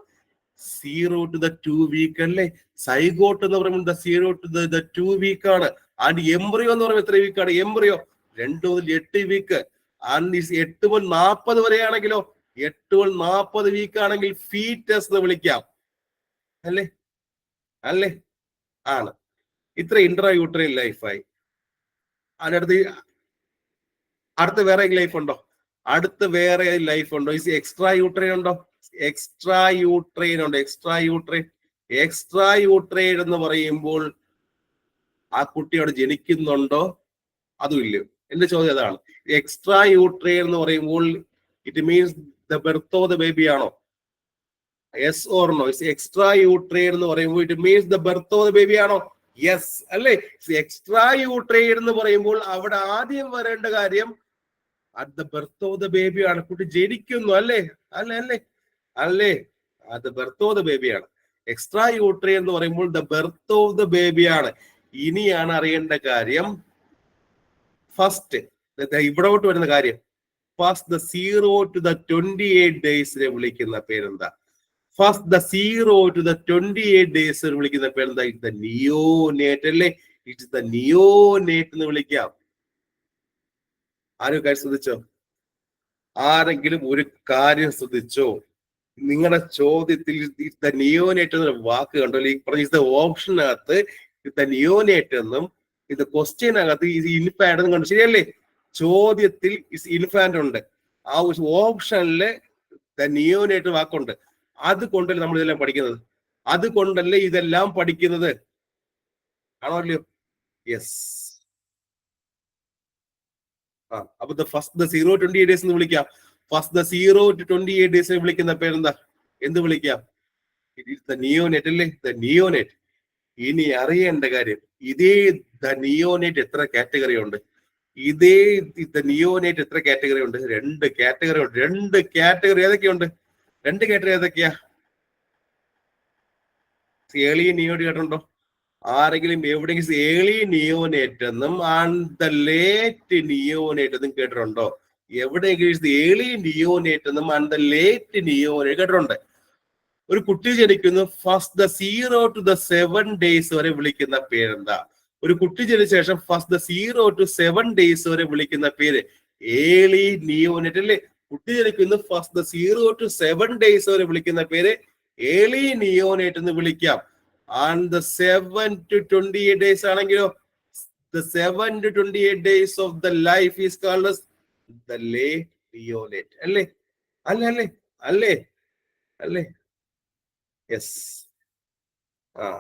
0 to the 2 വീക്ക് അല്ലേ? സൈഗോട്ട് എന്ന് പറയുമ്പോൾ 0 to the 2 വീക്ക് ആണ്. ആൻഡ് എംബ്രിയോ എന്ന് പറയുമ്പോൾ എത്ര വീക്കാണ്? എംബ്രിയോ 2 മുതൽ 8 വീക്ക്. ആൻഡ് 8 മുതൽ 40 വരെ ആണെങ്കിലോ 8 മുതൽ 40 വീക്ക് ആണെങ്കിൽ ഫീറ്റസ് എന്ന് വിളിക്കാം അല്ലേ? ആണ്. ഇത്ര ഇൻട്രാ യൂട്രൈൻ ലൈഫായി. അടുത്ത് വേറെ ലൈഫ് ഉണ്ടോ? അടുത്ത് വേറെ ലൈഫ് ഉണ്ടോ? എക്സ്ട്രാ യൂട്രൈൻ ഉണ്ടോ? എക്സ്ട്രാ യൂട്രൈൻ ഉണ്ട്. എക്സ്ട്രാ യൂട്രൈൻ എന്ന് പറയുമ്പോൾ ആ കുട്ടി അവിടെ ജനിക്കുന്നുണ്ടോ? അതും ഇല്ലയോ? എന്റെ ചോദ്യം അതാണ്. എക്സ്ട്രാ യൂട്രൈൻ എന്ന് പറയുമ്പോൾ it means the birth of the baby ആണോ? Yes or no? Extra uterine എന്ന് പറയുമ്പോൾ it means the birth of the baby ആണോ? യെസ് അല്ലേ? എക്സ്ട്രാ യൂട്രൈൻ എന്ന് പറയുമ്പോൾ അവിടെ ആദ്യം വരേണ്ട കാര്യം at the birth of the baby ആണ്. കുട്ടി ജനിക്കുന്നു അല്ലേ? അല്ലേ? അത് ബർത്ത് ഓഫ് ദ ബേബി ആണ്. എക്സ്ട്രാ യൂട്രൈൻ എന്ന് പറയുമ്പോൾ the birth of the baby ആണ്. ഇനിയാണ് അറിയേണ്ട കാര്യം ഫസ്റ്റ് ഇവിടോട്ട് വരുന്ന കാര്യം. ഫസ്റ്റ് ദ 0 to the 28 ഡേയ്സിനെ വിളിക്കുന്ന പേരെന്താ? First the 0 to the 28 days വിളിക്കുന്ന പേരെന്താ? ഇറ്റ് ദ നിയോനേറ്റ് അല്ലേ? ഇറ്റ്സ് ദ നിയോനേറ്റ് എന്ന് വിളിക്കാം. ആരും കാര്യം ശ്രദ്ധിച്ചോ? ആരെങ്കിലും ഒരു കാര്യം ശ്രദ്ധിച്ചോ? നിങ്ങളുടെ ചോദ്യത്തിൽ ദ നിയോനേറ്റ് എന്നൊരു വാക്ക് കണ്ടോ? ഈ പറഞ്ഞ ഓപ്ഷനകത്ത് ദ നിയോനേറ്റ് എന്നും ഇത് ക്വസ്റ്റ്യനകത്ത് ഇൻഫാന്റ് എന്നും കണ്ടു. ശരിയല്ലേ? ചോദ്യത്തിൽ ഇൻഫാന്റ് ഉണ്ട്. ആ ഓപ്ഷനില് ദ നിയോനേറ്റ് വാക്കുണ്ട്. അതുകൊണ്ടല്ലേ നമ്മൾ ഇതെല്ലാം പഠിക്കുന്നത്. ആണോ അല്ലയോ? യെസ്. അപ്പൊ ഫസ്റ്റ് 0-28 days എന്ന് വിളിക്കാം. ഫസ്റ്റ് 0-28 days വിളിക്കുന്ന പേരെന്താ? എന്ത് വിളിക്കാം? നിയോനേറ്റ് അല്ലേ? നിയോനേറ്റ്. ഇനി അറിയേണ്ട കാര്യം, ഇതേ നിയോനേറ്റ് എത്ര കാറ്റഗറി ഉണ്ട്? ഇതേ നിയോനേറ്റ് എത്ര കാറ്റഗറി ഉണ്ട്? 2 കാറ്റഗറി ഉണ്ട്. 2 കാറ്റഗറി ഏതൊക്കെയുണ്ട്? 2 കാറ്റഗറി ഏതൊക്കെയാ? ഏളി നിയോനേറ്റ് കേട്ടിട്ടുണ്ടോ? ആരെങ്കിലും എവിടെയെങ്കിലും ഏളി നിയോനേറ്റ് എന്നും ലേറ്റ് നിയോനേറ്റ് എന്നും കേട്ടിട്ടുണ്ടോ? എവിടെയെങ്കിലും ഏളി നിയോനേറ്റ് എന്നും ലേറ്റ് നിയോനേറ്റ് കേട്ടിട്ടുണ്ട്? ഒരു കുട്ടി ജനിക്കുന്നു, ഫസ്റ്റ് 0-7 days വരെ വിളിക്കുന്ന പേരെന്താ? ഒരു കുട്ടി ജനിച്ച ശേഷം ഫസ്റ്റ് 0-7 days വരെ വിളിക്കുന്ന പേര് ഏളി നിയോനേറ്റ് അല്ലേ? കുട്ടി ജനിക്കുന്നു, ഫസ്റ്റ് 0-7 days വരെ വിളിക്കുന്ന പേര് ഏളി നിയോനേറ്റ് എന്ന് വിളിക്കാം. ആൻഡ് 7-28 days ആണെങ്കിലോ, the 7-28 days of the life is called as the late neonate. അല്ലേ? അല്ലേ? അല്ലേ? അല്ലേ? അല്ലേ? യെസ്.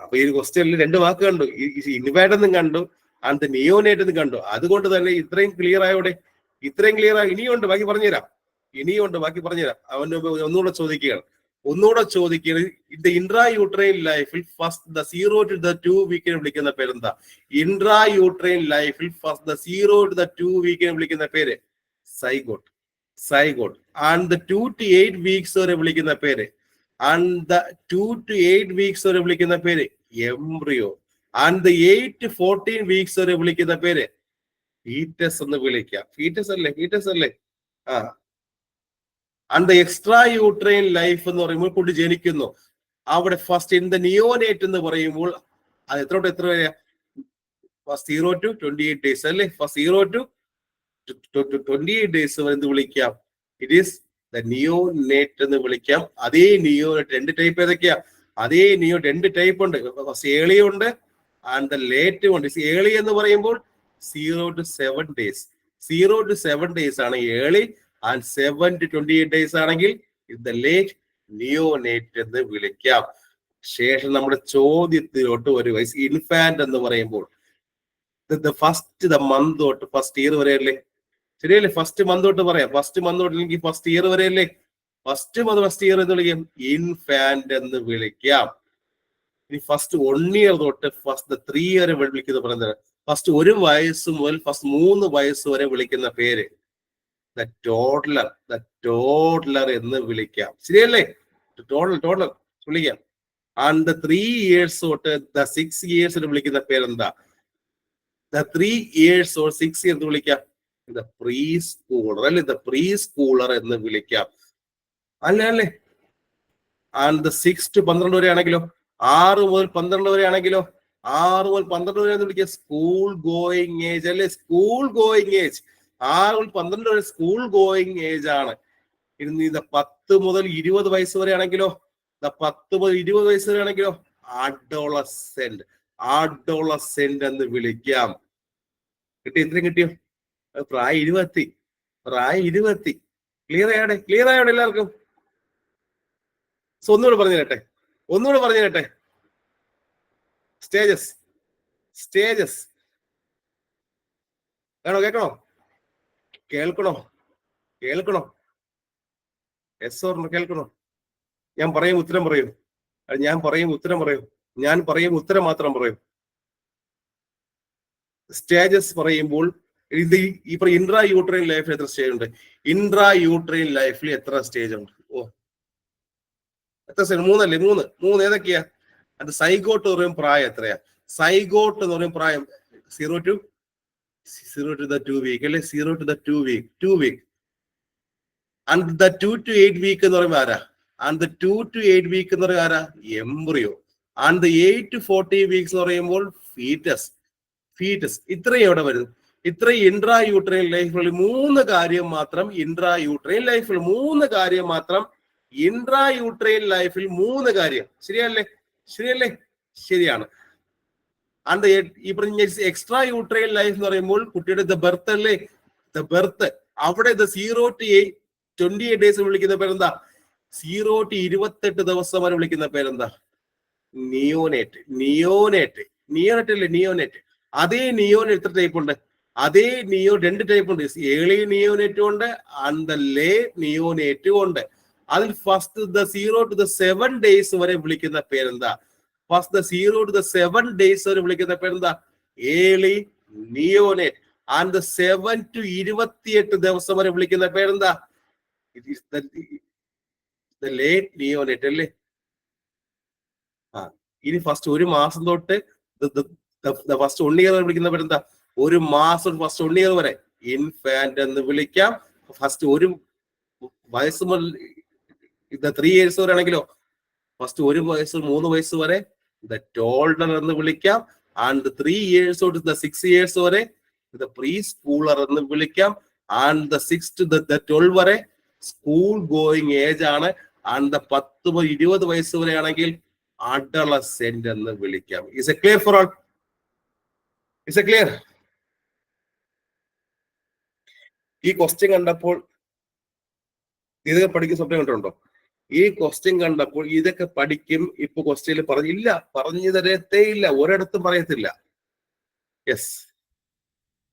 അപ്പൊ ഈ ക്വസ്റ്റ്യനിൽ 2 വാക്ക് കണ്ടു, ഇൻവാഡ് എന്നും കണ്ടു, ആൻഡ് നിയോനേറ്റ് എന്നും കണ്ടു. അതുകൊണ്ട് തന്നെ ഇത്രയും ക്ലിയർ ആയോടെ? ഇത്രയും ക്ലിയർ ആയി? ഇനിയുണ്ട്, ബാക്കി പറഞ്ഞുതരാം. ഇനിയുണ്ട്, ബാക്കി പറഞ്ഞുതരാം. അവന് ഒന്നുകൂടെ ചോദിക്കുകയാണ്. ഇത് ഇൻട്രാ യൂട്രൈൻ ലൈഫിൽ ഫസ്റ്റ് 0-2 വീക്കിനെ വിളിക്കുന്ന പേരെന്താ? ഇൻട്രാ യൂട്രൈൻ ലൈഫിൽ ഫസ്റ്റ് 0-2 വീക്കിനെ വിളിക്കുന്ന പേര് സൈഗോട്ട്. സൈഗോട്ട്. ആൻഡ് 2-8 weeks വരെ വിളിക്കുന്ന പേര്, ആൻഡ് 2-8 weeks വരെ വിളിക്കുന്ന പേര് എംബ്രിയോ. ആൻഡ് 8-14 weeks വരെ വിളിക്കുന്ന പേര് ഫീറ്റസ് എന്ന് വിളിക്കാം. ഫീറ്റസ് അല്ലേ? ഫീറ്റസ് അല്ലേ? ആൻഡ് എക്സ്ട്രാ യൂട്രൈൻ ലൈഫ് എന്ന് പറയുമ്പോൾ കുട്ടി ജനിക്കുന്നു, അവിടെ ഫസ്റ്റ് ഇൻ ദ നിയോനേറ്റ് എന്ന് പറയുമ്പോൾ അത് എത്ര വരെയാ? ഫസ്റ്റ് 0-28 days അല്ലേ? ഫസ്റ്റ് 0-28 days വരെ എന്ത് വിളിക്കാം? ഇറ്റ് ഈസ് ദ നിയോനേറ്റ് എന്ന് വിളിക്കാം. അതേ നിയോനേറ്റ് 2 ടൈപ്പ് ഏതൊക്കെയാ? അതേ നിയോ 2 ടൈപ്പ് ഉണ്ട്. ഫസ്റ്റ് ഏളി ഉണ്ട്, ആൻഡ് ലേറ്റ് ഉണ്ട്. ഏളി എന്ന് പറയുമ്പോൾ 0-7 days. 0-7 days ആണ് ഏളി, ആൻഡ് 7-28 days ആണെങ്കിൽ ഇത് ലേറ്റ് നിയോനേറ്റ് എന്ന് വിളിക്കാം. ശേഷം നമ്മുടെ ചോദ്യത്തിലോട്ട് ഒരു വയസ്സ് ഇൻഫാന്റ് എന്ന് പറയുമ്പോൾ ഫസ്റ്റ് മന്ത് തൊട്ട് ഫസ്റ്റ് ഇയർ വരെ അല്ലേ? ശരിയല്ലേ? ഫസ്റ്റ് മന്ത് തൊട്ട് പറയാം. ഫസ്റ്റ് മന്ത് തൊട്ട് അല്ലെങ്കിൽ ഫസ്റ്റ് ഇയർ വരെ അല്ലേ? ഫസ്റ്റ് ഇയർ എന്ന് വിളിക്കാം, ഇൻഫാന്റ് എന്ന് വിളിക്കാം. ഇനി ഫസ്റ്റ് 1 year തൊട്ട് ഫസ്റ്റ് 3 year വിളിക്കുന്ന പറയുന്നത് ഫസ്റ്റ് 1 വയസ്സ് മുതൽ ഫസ്റ്റ് 3 വയസ്സ് വരെ വിളിക്കുന്ന പേര് ദ ടോഡ്ലർ എന്ന് വിളിക്കാം. ശരിയല്ലേ? ടോഡ്ലർ വിളിക്കാം. ആൻഡ് 3 years തൊട്ട് ദ 6 years വിളിക്കുന്ന പേരെന്താ? ദ 3 years or 6 years വിളിക്കാം ദ പ്രീ സ്കൂളർ അല്ലെ? ദ പ്രീ സ്കൂളർ എന്ന് വിളിക്കാം. അല്ലേ? ആൻഡ് 6 to 12 വരെ ആണെങ്കിലോ? 6 മുതൽ 12 വരെ ആണെങ്കിലോ? 6 മുതൽ 12 വരെ എന്ന് വിളിക്കാം സ്കൂൾ ഗോയിങ് ഏജ് അല്ലെ? School going age. 6 മുതൽ 12 വരെ സ്കൂൾ ഗോയിങ് ഏജ് ആണ്. ഇനി 10 മുതൽ 20 വയസ്സ് വരെ ആണെങ്കിലോ? 10 മുതൽ 20 വയസ്സ് വരെ ആണെങ്കിലോ? അഡോളസെന്റ് എന്ന് വിളിക്കാം. കിട്ടിയോ? ഇത്രയും കിട്ടിയോ? പ്രായം 20. ക്ലിയർ ആയോടെ എല്ലാവർക്കും? ഒന്നുകൂടെ പറഞ്ഞു തരട്ടെ. സ്റ്റേജസ് കേൾക്കണോ? Yes or no? കേൾക്കണോ? ഞാൻ പറയും ഉത്തരം പറയൂ. ഞാൻ പറയും ഉത്തരം മാത്രം പറയൂ. സ്റ്റേജസ് പറയുമ്പോൾ ഇത് ഈ ഇൻട്രാ യൂട്രൈൻ ലൈഫിൽ എത്ര സ്റ്റേജ് ഉണ്ട്? ഇൻട്രാ യൂട്രൈൻ ലൈഫിൽ എത്ര സ്റ്റേജ് ഉണ്ട്? എത്ര സ്റ്റേജ്? 3 അല്ലേ? 3 ഏതൊക്കെയാ? അത് സൈഗോട്ട് എന്ന് പറയും പ്രായം എത്രയാ? സൈഗോട്ട് എന്ന് പറയും പ്രായം 0-2 week അല്ലെ? 0-2 week. ആൻഡ് ദ 2-8 week എന്ന് പറയുമ്പോൾ ആരാ? ആൻഡ് ദ 2-8 week എന്ന് പറയുമ്പോൾ ആരാ? എംബ്രിയോ. ആൻഡ് ദ 8-40 weeks എന്ന് പറയുമ്പോൾ ഫീറ്റസ്. ഇത്രയും എവിടെ വരുന്നു? ഇത്രയും ഇൻട്രാ യൂട്രൈൻ ലൈഫിൽ 3 കാര്യം മാത്രം. ഇൻട്രാ യൂട്രൈൻ ലൈഫിൽ 3 കാര്യം. ശരിയല്ലേ? ശരിയാണ്. ആൻഡ് ഈ പറഞ്ഞ എക്സ്ട്രാ യൂട്രൈൻ ലൈഫ് എന്ന് പറയുമ്പോൾ കുട്ടിയുടെ ദ ബർത്ത് അല്ലേ? The birth. അവിടെ 0-28 days വിളിക്കുന്ന പേരെന്താ? 0-28 ദിവസം വരെ വിളിക്കുന്ന പേരെന്താ? നിയോനേറ്റ്. നിയോനെറ്റ് അല്ലേ, നിയോനെറ്റ്. അതേ നിയോനെറ്റ് എത്ര ടൈപ്പ് ഉണ്ട്? അതേ നിയോ 2 ടൈപ്പ് ഉണ്ട്. ഏർലി നിയോനെറ്റും ഉണ്ട് ആൻഡ് ദ ലേറ്റ് നിയോനെറ്റും ഉണ്ട്. അതിൽ ഫസ്റ്റ് 0 to 7 days വരെ വിളിക്കുന്ന പേരെന്താ? ഫസ്റ്റ് 0 to 7 days വരെ വിളിക്കുന്ന പേരെന്താ? ഏർലി നിയോനെറ്റ്. ആൻഡ് 7 to 28 ദിവസം വരെ വിളിക്കുന്ന പേരെന്താ? ഇറ്റ് ഈസ് ദ ലേറ്റ് നിയോനെറ്റ് അല്ലേ. ഇനി ഫസ്റ്റ് 1 മാസം തൊട്ട് ഫസ്റ്റ് 1 year വരെ വിളിക്കുന്ന പേരെന്താ? 1 മാസം ഫസ്റ്റ് 1 year വരെ ഇൻഫാന്റ് എന്ന് വിളിക്കാം. ഫസ്റ്റ് 1 വയസ്സ് മുതൽ 3 years വരെ ആണെങ്കിലോ ഫസ്റ്റ് 1 വയസ്സ് 3 വയസ്സ് വരെ ദ ടോൾഡർ എന്ന് വിളിക്കാം. ആൻഡ് 3 years തൊട്ട് 6 years വരെ ദ പ്രീ സ്കൂളർ എന്ന് വിളിക്കാം. ആൻഡ് ദ 6 to 12 വരെ സ്കൂൾ ഗോയിങ് ഏജ് ആണ്. ആൻഡ് 10 മുതൽ 20 വയസ്സ് വരെ ആണെങ്കിൽ അഡളസെന്റ് എന്ന് വിളിക്കാം. Is a clear for all? Is a clear? ഈ ക്വസ്റ്റ്യൻ കണ്ടപ്പോൾ ഇതൊക്കെ പഠിക്കുന്ന സ്വപ്നം കണ്ടിട്ടുണ്ടോ? ഈ ക്വസ്റ്റ്യൻ കണ്ടപ്പോൾ ഇതൊക്കെ പഠിക്കും ഇപ്പൊ ക്വസ്റ്റ്യനിൽ പറഞ്ഞില്ല, പറഞ്ഞു തരത്തേ ഇല്ല, ഒരിടത്തും പറയത്തില്ല. യെസ്,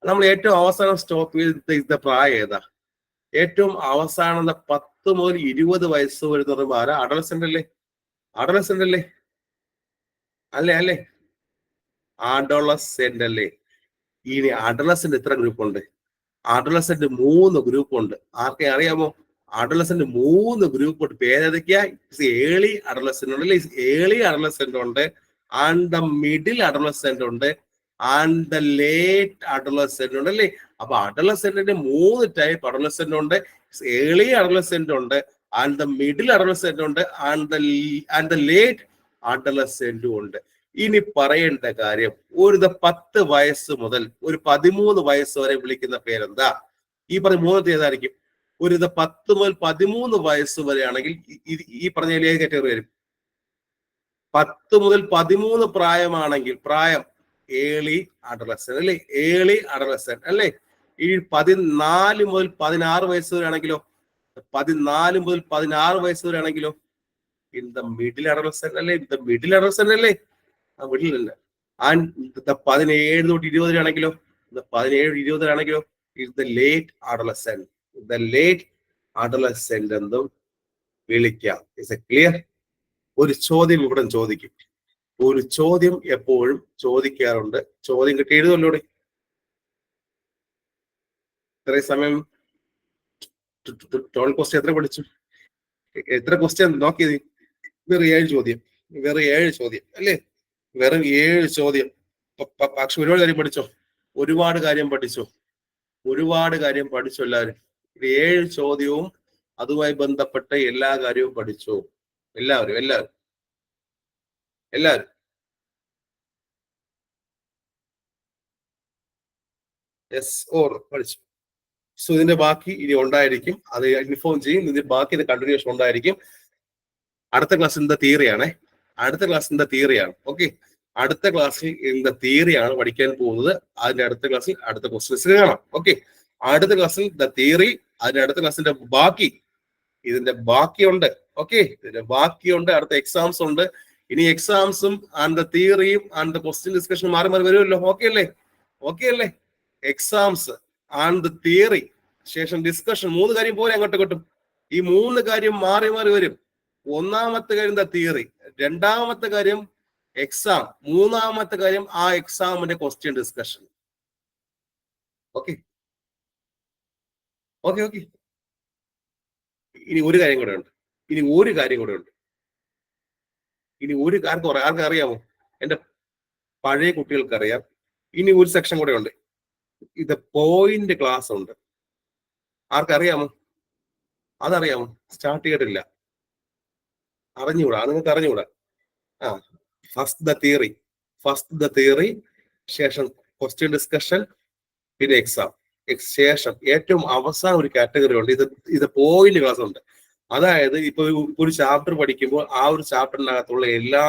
നമ്മൾ ഏറ്റവും അവസാനം സ്റ്റോപ്പ് ചെയ്ത പ്രായം ഏതാ? ഏറ്റവും അവസാനം 10 മുതൽ 20 വയസ്സ് വരെ പറയുമ്പോൾ ആരാ? അഡളസെന്റ് അല്ലേ? അഡളസെന്റ് അല്ലേ? അല്ലേ അല്ലേ? അഡളസെന്റ് അല്ലേ? ഇനി അഡളസെന്റ് എത്ര ഗ്രൂപ്പ് ഉണ്ട്? അഡളസെന്റ് 3 ഗ്രൂപ്പ് ഉണ്ട്. ആർക്കെ അറിയാമോ? അഡളസെന്റ് 3 ഗ്രൂപ്പ് ഉണ്ട്. പേരേതൊക്കെയാ? ഏർലി അഡളസെന്റ് ഉണ്ട് അല്ലേ? ഏർലി അഡളസെന്റ് ഉണ്ട്, ആൻഡ് ദ മിഡിൽ അഡളസെന്റ് ഉണ്ട്, ആൻഡ് ദ ലേറ്റ് അഡളസെന്റ് ഉണ്ട് അല്ലേ? അപ്പൊ അഡളസെന്റിന്റെ 3 ടൈപ്പ് അഡളസെന്റ് ഉണ്ട്. ഏർലി അഡളസെന്റ് ഉണ്ട്, ആൻഡ് ദ മിഡിൽ അഡളസെന്റ് ഉണ്ട്, ആൻഡ് ദ ലേറ്റ് അഡളസെന്റും ഉണ്ട്. ഇനി പറയേണ്ട കാര്യം, ഒരു 10 വയസ്സ് മുതൽ ഒരു 13 വയസ്സ് വരെ വിളിക്കുന്ന പേരെന്താ? ഈ പറഞ്ഞ 3 ഏതായിരിക്കും? ഒരു 10 മുതൽ 13 വയസ്സ് വരെ ആണെങ്കിൽ ഈ പറഞ്ഞ ഏത് കാറ്റഗറി വരും? 10 മുതൽ 13 പ്രായമാണെങ്കിൽ പ്രായം ഏർലി അഡളസെന്റ് അല്ലേ? ഏർലി അഡളസെന്റ് അല്ലേ? ഈ 14 മുതൽ 16 വയസ്സ് വരെ ആണെങ്കിലോ? 14 മുതൽ 16 വയസ്സ് വരെ ആണെങ്കിലോ? ഇൻ ദ മിഡിൽ അഡളസെന്റ് അല്ലേ? ഇൻ ദ മിഡിൽ അഡളസെന്റ് അല്ലേ? ആ മിഡിലല്ല. ആൻഡ് 17 തൊട്ട് 20 വരെ ആണെങ്കിലോ? 17 20 വരെ ആണെങ്കിലോ? Is the late adolescent. The late adolescent എന്നും വിളിക്കാം. Is a clear? ഒരു ചോദ്യം ഇവിടെ ചോദിക്കും. ഒരു ചോദ്യം എപ്പോഴും ചോദിക്കാറുണ്ട്. ചോദ്യം കിട്ടി എഴുതുമല്ലോടെ. ഇത്രയും സമയം ടോൾ ക്വസ്റ്റ്യൻ എത്ര പഠിച്ചു? എത്ര ക്വസ്റ്റ്യൻ നോക്കിയത്? വെറും 7 ചോദ്യം. വെറും 7 ചോദ്യം അല്ലേ? വെറും 7 ചോദ്യം. പക്ഷെ ഒരുപാട് കാര്യം പഠിച്ചോ? ഒരുപാട് കാര്യം പഠിച്ചോ? ഒരുപാട് കാര്യം പഠിച്ചു എല്ലാവരും. 7 ചോദ്യവും അതുമായി ബന്ധപ്പെട്ട എല്ലാ കാര്യവും പഠിച്ചു. എല്ലാവരും എല്ലാവരും എല്ലാവരും യെസ് ഓർ പഠിച്ചു. സോ ഇതിന്റെ ബാക്കി ഇനി ഉണ്ടായിരിക്കും, അത് ഇൻഫോം ചെയ്യും. ഇതിന്റെ ബാക്കി ഇത് കണ്ടിന്യൂഷൻ ഉണ്ടായിരിക്കും. അടുത്ത ക്ലാസ് എന്താ തിയറിയാണേ. അടുത്ത ക്ലാസ് എന്താ തിയറിയാണ്. ഓക്കെ, അടുത്ത ക്ലാസ്സിൽ എന്താ തിയറിയാണ് പഠിക്കാൻ പോകുന്നത്. അതിന്റെ അടുത്ത ക്ലാസ്സിൽ അടുത്ത ക്വസ്റ്റ്യൻസ് കാണാം. ഓക്കെ, അടുത്ത ക്ലാസ്സിൽ ദ തിയറി, അതിന്റെ അടുത്ത ക്ലാസ്സിന്റെ ബാക്കി, ഇതിന്റെ ബാക്കിയുണ്ട്. ഓക്കെ, ഇതിന്റെ ബാക്കിയുണ്ട്. അടുത്ത എക്സാംസ് ഉണ്ട്. ഇനി എക്സാംസും ആൻഡ് ദ തിയറിയും ആൻഡ് ദ ക്വസ്റ്റ്യൻ ഡിസ്കഷനും മാറി മാറി വരുമല്ലോ. ഓക്കെ അല്ലേ? ഓക്കെ അല്ലേ? എക്സാംസ് ആൻഡ് ദ തിയറി ശേഷം ഡിസ്കഷൻ, 3 കാര്യം പോലെ അങ്ങോട്ടും ഇങ്ങോട്ടും. ഈ 3 കാര്യം മാറി മാറി വരും. ഒന്നാമത്തെ കാര്യം ദ തിയറി, രണ്ടാമത്തെ കാര്യം എക്സാം, മൂന്നാമത്തെ കാര്യം ആ എക്സാമിന്റെ question discussion. Okay okay okay. ഇനി ഒരു കാര്യം കൂടെ ഉണ്ട്. ഇനി ഒരു ആർക്കറിയാമോ? എന്റെ പഴയ കുട്ടികൾക്ക് അറിയാം. ഇനി ഒരു സെക്ഷൻ കൂടെ ഉണ്ട്. ഇത് പോയിന്റ് ക്ലാസ് ഉണ്ട്. ആർക്കറിയാമോ? അതറിയാമോ? സ്റ്റാർട്ട് ചെയ്തിട്ടില്ല. അറിഞ്ഞുകൂടാ, നിങ്ങൾക്ക് അറിഞ്ഞുകൂടാ. ഫസ്റ്റ് ദ തിയറി ശേഷം ക്വസ്റ്റ്യൻ ഡിസ്കഷൻ, പിന്നെ എക്സാം. ശേഷം ഏറ്റവും അവസാനം ഒരു കാറ്റഗറി ഉണ്ട്. ഇത് പോയിന്റ് ക്ലാസ് ഉണ്ട്. അതായത് ഇപ്പൊ ഒരു ചാപ്റ്റർ പഠിക്കുമ്പോൾ ആ ഒരു ചാപ്റ്ററിനകത്തുള്ള എല്ലാ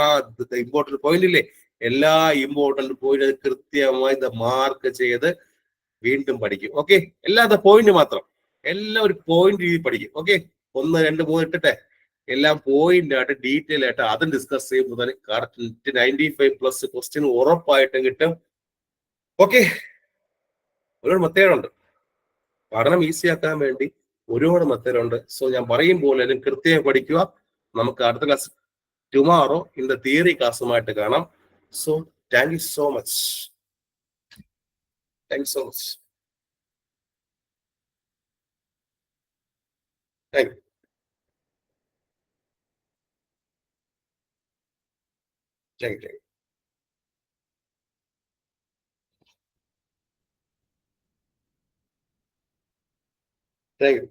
ഇമ്പോർട്ടന്റ് പോയിന്റ് ഇല്ലേ, എല്ലാ ഇമ്പോർട്ടന്റ് പോയിന്റ് കൃത്യമായി മാർക്ക് ചെയ്ത് വീണ്ടും പഠിക്കും. ഓക്കെ, എല്ലാ പോയിന്റ് മാത്രം, എല്ലാം ഒരു പോയിന്റ് രീതി പഠിക്കും. ഓക്കെ, 1 2 3 ഇട്ടിട്ടെ എല്ലാം പോയിന്റ് ആയിട്ട് ഡീറ്റെയിൽ ആയിട്ട് അതും ഡിസ്കസ് ചെയ്യുമ്പോൾ 95+ ക്വസ്റ്റ്യൻ ഉറപ്പായിട്ടും കിട്ടും. ഓക്കെ, ഒരുപാട് മെത്തേഡുണ്ട് പഠനം ഈസിയാക്കാൻ വേണ്ടി, ഒരുപാട് മെത്തേഡുണ്ട്. സോ ഞാൻ പറയും പോലെ കൃത്യമായി പഠിക്കുക. നമുക്ക് അടുത്ത class tomorrow in the theory ക്ലാസ്സുമായിട്ട് കാണാം. So thank you so much. Thank you so much. Thank you. Thank you. Thank U.